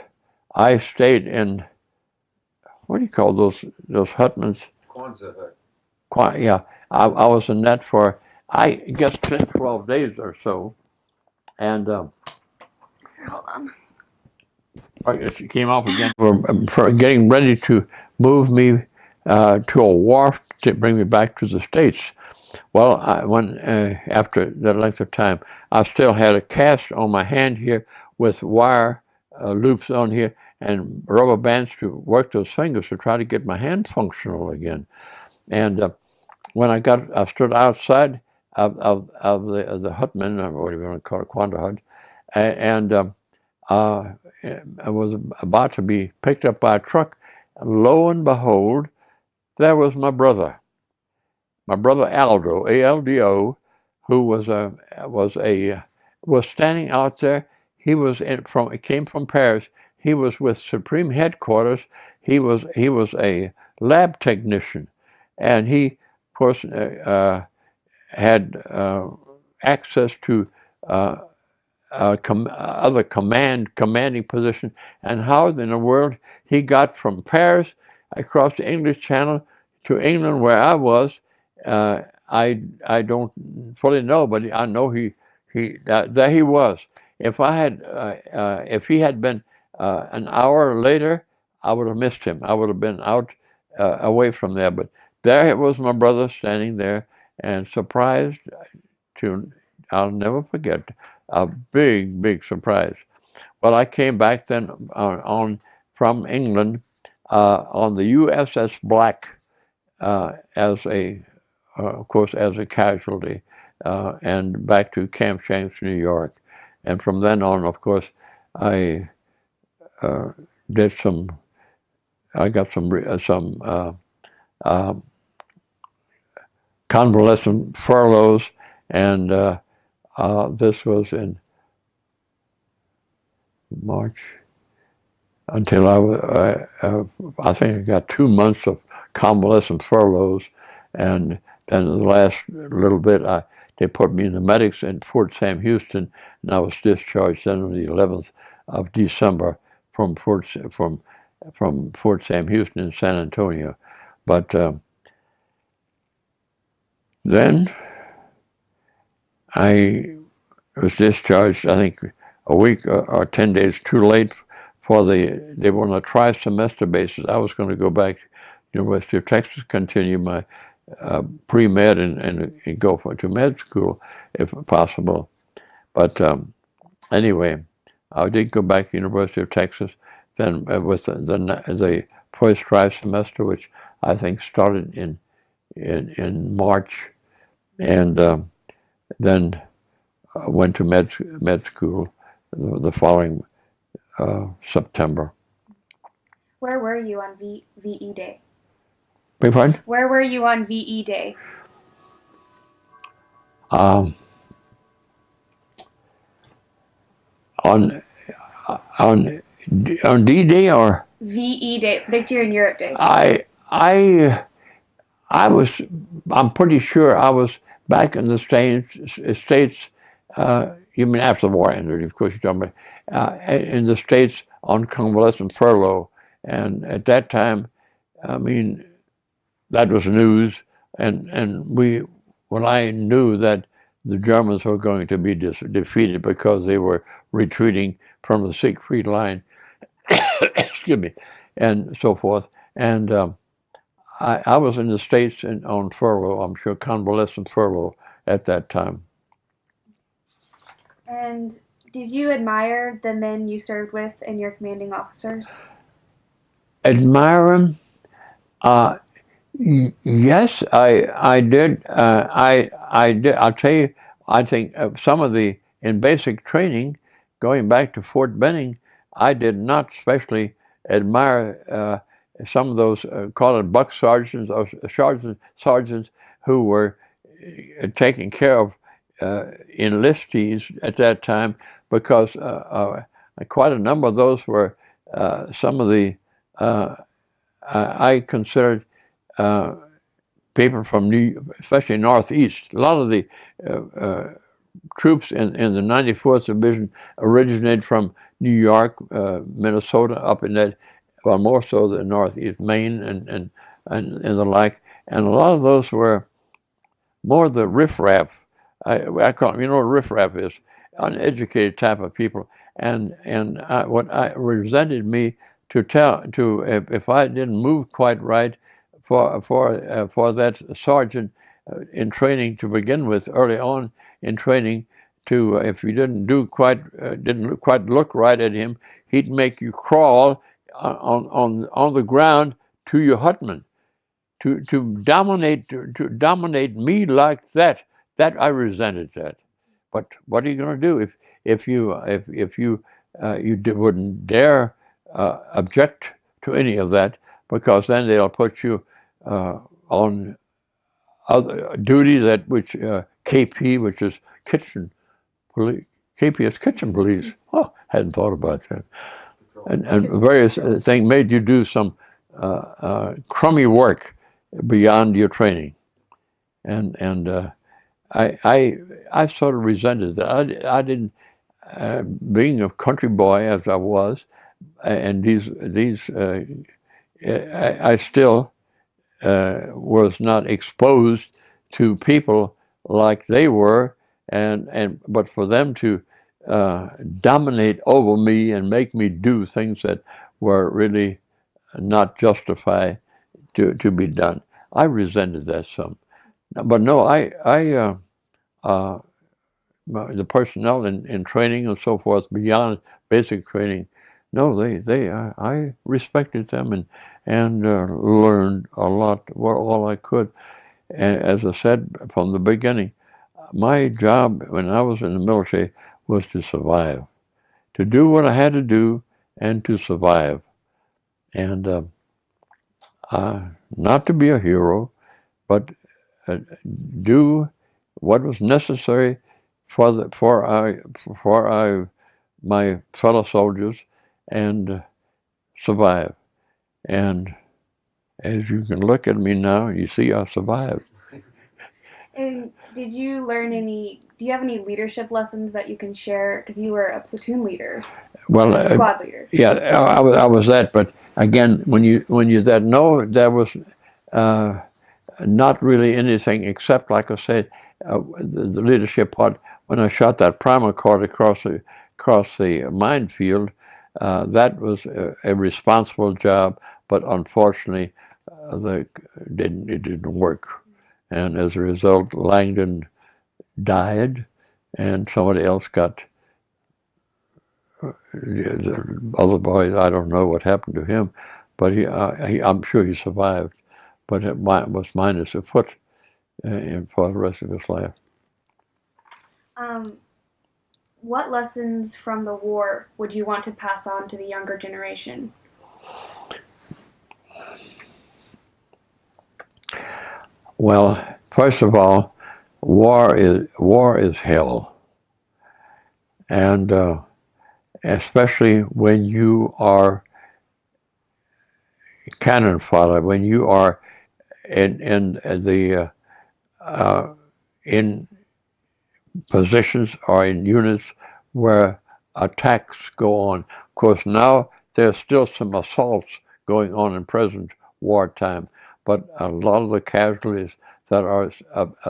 I stayed in, what do you call those hutments? Kwanzaa hut. Yeah, I was in that for, I guess, 10, 12 days or so. And Hold on. it came off again. For getting ready to move me to a wharf to bring me back to the States. Well, after that length of time, I still had a cast on my hand here with wire loops on here and rubber bands to work those fingers to try to get my hand functional again. And when I stood outside of the hutman, or whatever you want to call it, Quanda hut, and I was about to be picked up by a truck. Lo and behold, there was my brother Aldo, ALDO, who was standing out there. He came from Paris. He was with Supreme Headquarters. He was a lab technician, and he, of course, had access to other commanding position. And how in the world he got from Paris across the English Channel to England, where I was, I don't fully know, but I know there he was. If he had been an hour later, I would have missed him. I would have been out away from there. But there was my brother standing there, and surprised I'll never forget, a big surprise. Well, I came back then from England on the USS Black of course, as a casualty, and back to Camp Shanks, New York. And from then on, of course, I got some convalescent furloughs, and this was in March, until I think I got 2 months of convalescent furloughs, and then the last little bit, they put me in the medics in Fort Sam Houston, and I was discharged then on the 11th of December from Fort Sam Houston in San Antonio. But then I was discharged, I think, a week or 10 days too late they were on a tri-semester basis. I was going to go back to University of Texas, continue my pre-med and go to med school if possible. But anyway, I did go back to University of Texas then with the first tri-semester, which I think started in March, and then went to med school the following September. Where were you on VE Day? Beg pardon? Where were you on VE Day? On D-Day or VE Day, Victory in Europe Day. I'm pretty sure I was back in the States. You mean after the war ended, of course you're talking about, in the States on convalescent furlough, And at that time, I mean, that was news, and when I knew that the Germans were going to be defeated because they were retreating from the Siegfried line, excuse me, and so forth. And I was in the States on furlough, I'm sure convalescent furlough at that time. And did you admire the men you served with and your commanding officers? Admire them? Yes, I did. I did. I'll tell you. I think some of in basic training, going back to Fort Benning, I did not especially admire some of those call it buck sergeants or sergeants who were taking care of enlistees at that time, because quite a number of those were some of the I considered people from especially Northeast. A lot of the troops in the 94th Division originated from New York, Minnesota, up in that, well, more so the Northeast, Maine and the like. And a lot of those were more the riffraff. I call them, you know what riffraff is? Uneducated type of people. And what I resented me if I didn't move quite right for that sergeant in training to begin with, early on in training, to if you didn't quite look right at him, he'd make you crawl on the ground to your hutman. To dominate me like that I resented that. But what are you going to do if you wouldn't dare object to any of that, because then they'll put you on other duty, which KP, which is kitchen police. KP is kitchen police. Oh, hadn't thought about that. And various things made you do some crummy work beyond your training, and I sort of resented that. I didn't, being a country boy as I was, and I still was not exposed to people like they were, but for them to dominate over me and make me do things that were really not justified to be done, I resented that some. But no, the personnel in training and so forth beyond basic training, no, I respected them and learned a lot, all I could. And as I said from the beginning, my job when I was in the military was to survive, to do what I had to do, and to survive, and not to be a hero, but do what was necessary for my fellow soldiers, and survive. And as you can look at me now, you see I survived. And do you have any leadership lessons that you can share? Because you were a platoon leader, Well, a squad leader. Yeah, I was that, but again, when you that no, there was not really anything except, like I said, the leadership part. When I shot that primer cord across the minefield, that was a responsible job, but unfortunately, it didn't work, and as a result, Langdon died, and somebody else got. The other boys, I don't know what happened to him, but I'm sure he survived, but it was minus a foot for the rest of his life. What lessons from the war would you want to pass on to the younger generation? Well, first of all, war is hell, and especially when you are cannon fodder, when you are in positions or in units where attacks go on. Of course, now there's still some assaults going on in present wartime. But a lot of the casualties that are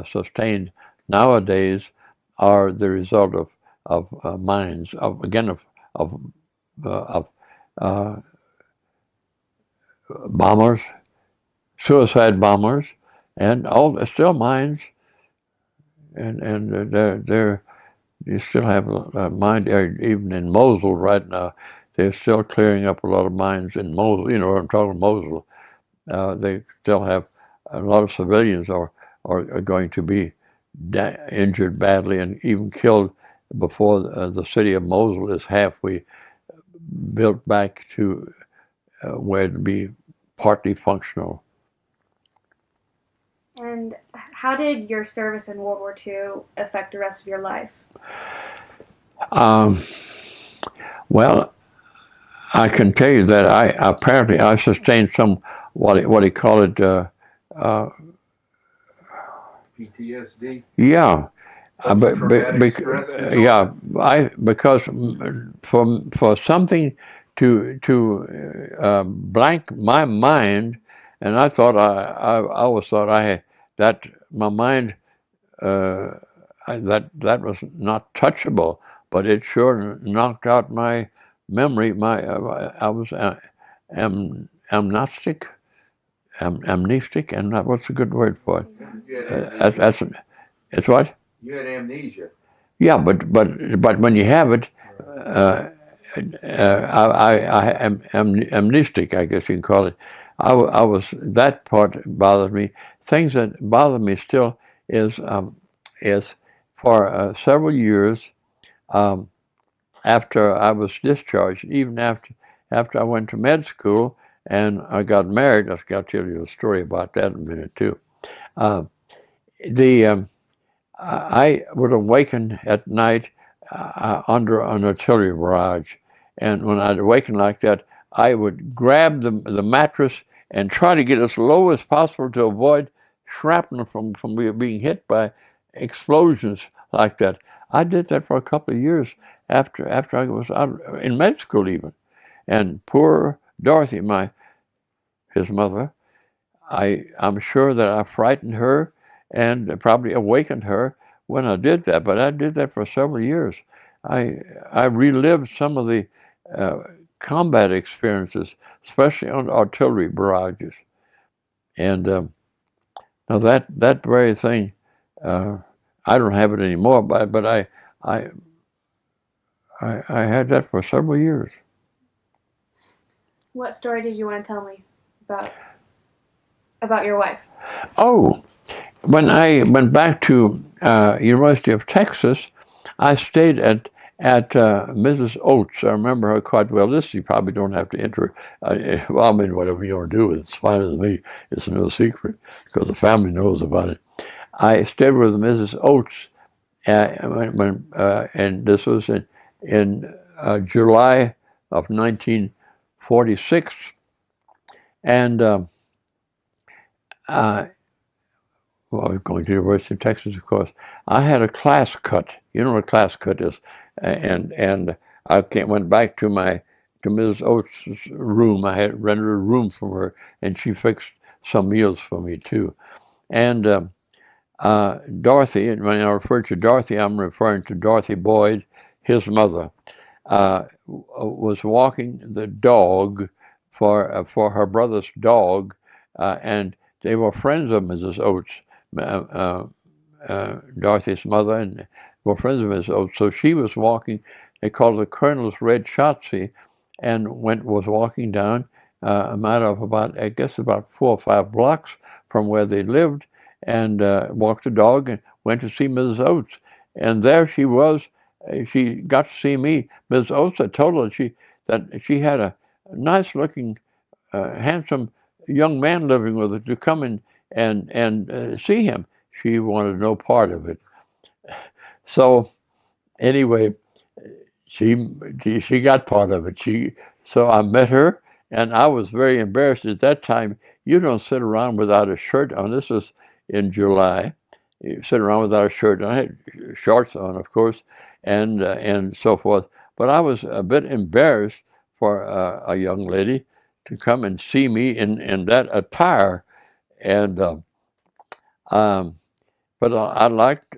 sustained nowadays are the result of mines, of uh, bombers, suicide bombers, and all still mines, and they're you still have a mine even in Mosul right now. They're still clearing up a lot of mines in Mosul. You know what I'm talking Mosul. They still have a lot of civilians are going to be injured badly and even killed before the city of Mosul is halfway built back to where it be partly functional. And how did your service in World War II affect the rest of your life? Well, I can tell you that I sustained some what he called it PTSD. yeah. Traumatic stress disorder. Yeah, because for something to blank my mind, and I thought I always thought I had that my mind that was not touchable, but it sure knocked out my memory. I was amnestic, and what's a good word for it? It's what? You had amnesia. Yeah, but when you have it, I am amnestic, I guess you can call it. I was that part bothered me. Things that bother me still is for several years after I was discharged, even after I went to med school and I got married. I've got to tell you a story about that in a minute too. The I would awaken at night under an artillery barrage, and when I'd awaken like that, I would grab the mattress and try to get as low as possible to avoid shrapnel from being hit by explosions like that. I did that for a couple of years after I was out in med school even, and poor Dorothy, his mother, I'm sure that I frightened her and probably awakened her when I did that, but I did that for several years. I relived some of the combat experiences, especially on artillery barrages, and now that very thing, I don't have it anymore, but I had that for several years. What story did you want to tell me about your wife? Oh, when I went back to University of Texas, I stayed at Mrs. Oates. I remember her quite well. This you probably don't have to enter. Well, I mean, whatever you want to do, it's fine with me. It's no secret because the family knows about it. I stayed with Mrs. Oates, and this was in July of 1946, and well, I was going to the University of Texas, of course. I had a class cut. You know what a class cut is, and I went back to Mrs. Oates' room. I had rented a room from her, and she fixed some meals for me too. And Dorothy, and when I refer to Dorothy, I'm referring to Dorothy Boyd, his mother, was walking the dog for her brother's dog, and they were friends of Mrs. Oates. Dorothy's mother, and were friends of Mrs. Oates. So she was walking. They called it the Colonel's Red Shotzi, and was walking down a matter of about, I guess, about 4 or 5 blocks from where they lived, and walked the dog and went to see Mrs. Oates. And there she was. She got to see me. Mrs. Oates had told her that she had a nice-looking, handsome young man living with her to come in and see him. She wanted no part of it. So anyway, she got part of it. So I met her, and I was very embarrassed at that time. You don't sit around without a shirt on. This was in July. You sit around without a shirt on. I had shorts on, of course, and so forth. But I was a bit embarrassed for a young lady to come and see me in that attire, and but I liked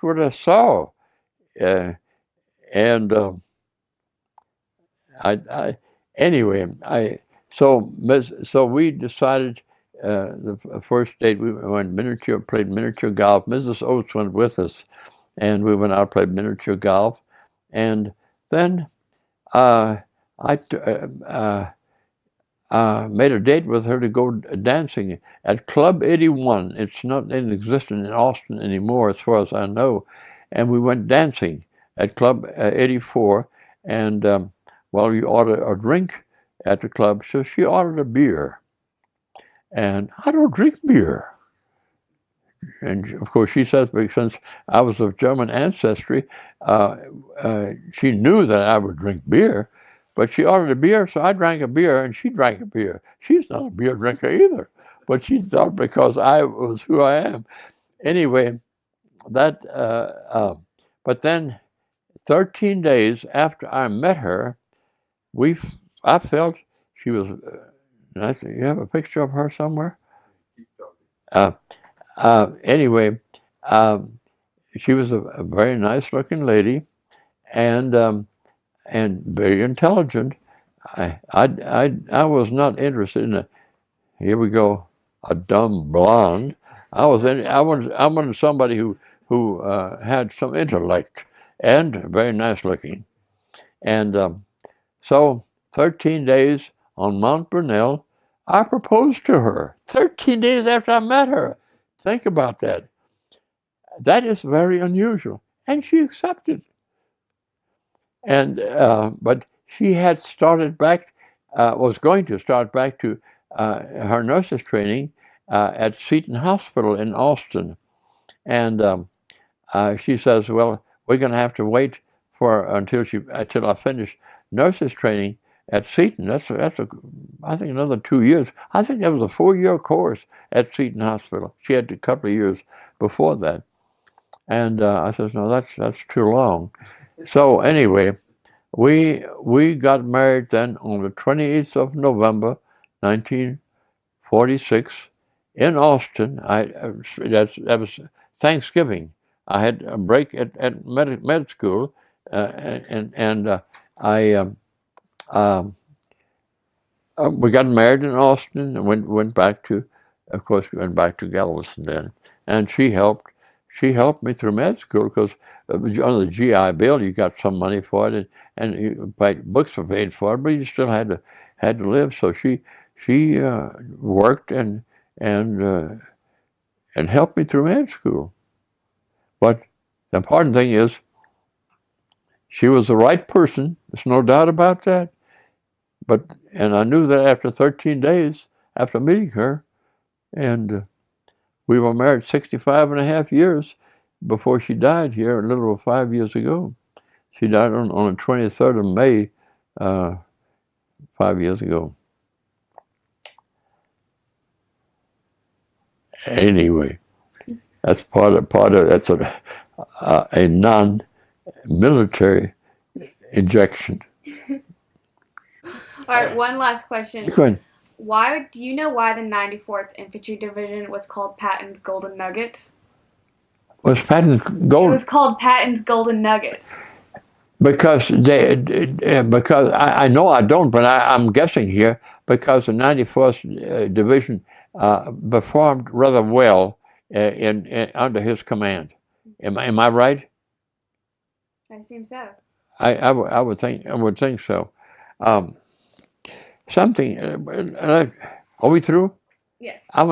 what I saw, and anyway, so we decided. The first date we went played miniature golf. Mrs. Oates went with us, and we went out played miniature golf, and then I made a date with her to go dancing at Club 81. It's not in existence in Austin anymore, as far as I know, and we went dancing at Club 84, and well, you ordered a drink at the club, so she ordered a beer. And I don't drink beer. And of course, she says, since I was of German ancestry, she knew that I would drink beer. But she ordered a beer, so I drank a beer, and she drank a beer. She's not a beer drinker either. But she thought because I was who I am. Anyway, but then 13 days after I met her, I felt she was. I said, you have a picture of her somewhere? Anyway, she was a very nice-looking lady, and very intelligent. I was not interested in here we go, a dumb blonde. I wanted somebody who had some intellect and very nice-looking, and so 13 days on Mount Brunel, I proposed to her. 13 days after I met her. Think about that. That is very unusual. And she accepted. And but she had was going to start back to her nurses training at Seton Hospital in Austin. And she says, "Well, we're going to have to wait until I finish nurses training at Seton. I think another 2 years. I think that was a 4-year course at Seton Hospital. She had a couple of years before that." And I says, "No, that's too long." So anyway, we got married then on the 28th of November, 1946, in Austin. That was Thanksgiving. I had a break at med school, and we got married in Austin and went back to, of course, we went back to Galveston then, and she helped me through med school because on the GI Bill you got some money for it, and books were paid for it, but you still had to live. So she worked and helped me through med school. But the important thing is, she was the right person. There's no doubt about that. And I knew that after 13 days after meeting her, and we were married 65 and a half years before she died here, a little over 5 years ago. She died on the 23rd of May, 5 years ago. Anyway, that's part of that's a non-military injection. All right, one last question. Go ahead. Do you know why the 94th Infantry Division was called Patton's Golden Nuggets? Was Patton's Golden? It was called Patton's Golden Nuggets. Because I know I don't, but I'm guessing here because the 94th Division performed rather well in under his command. Am I right? I assume so. I would think so. Something. Are we through? Yes. I'm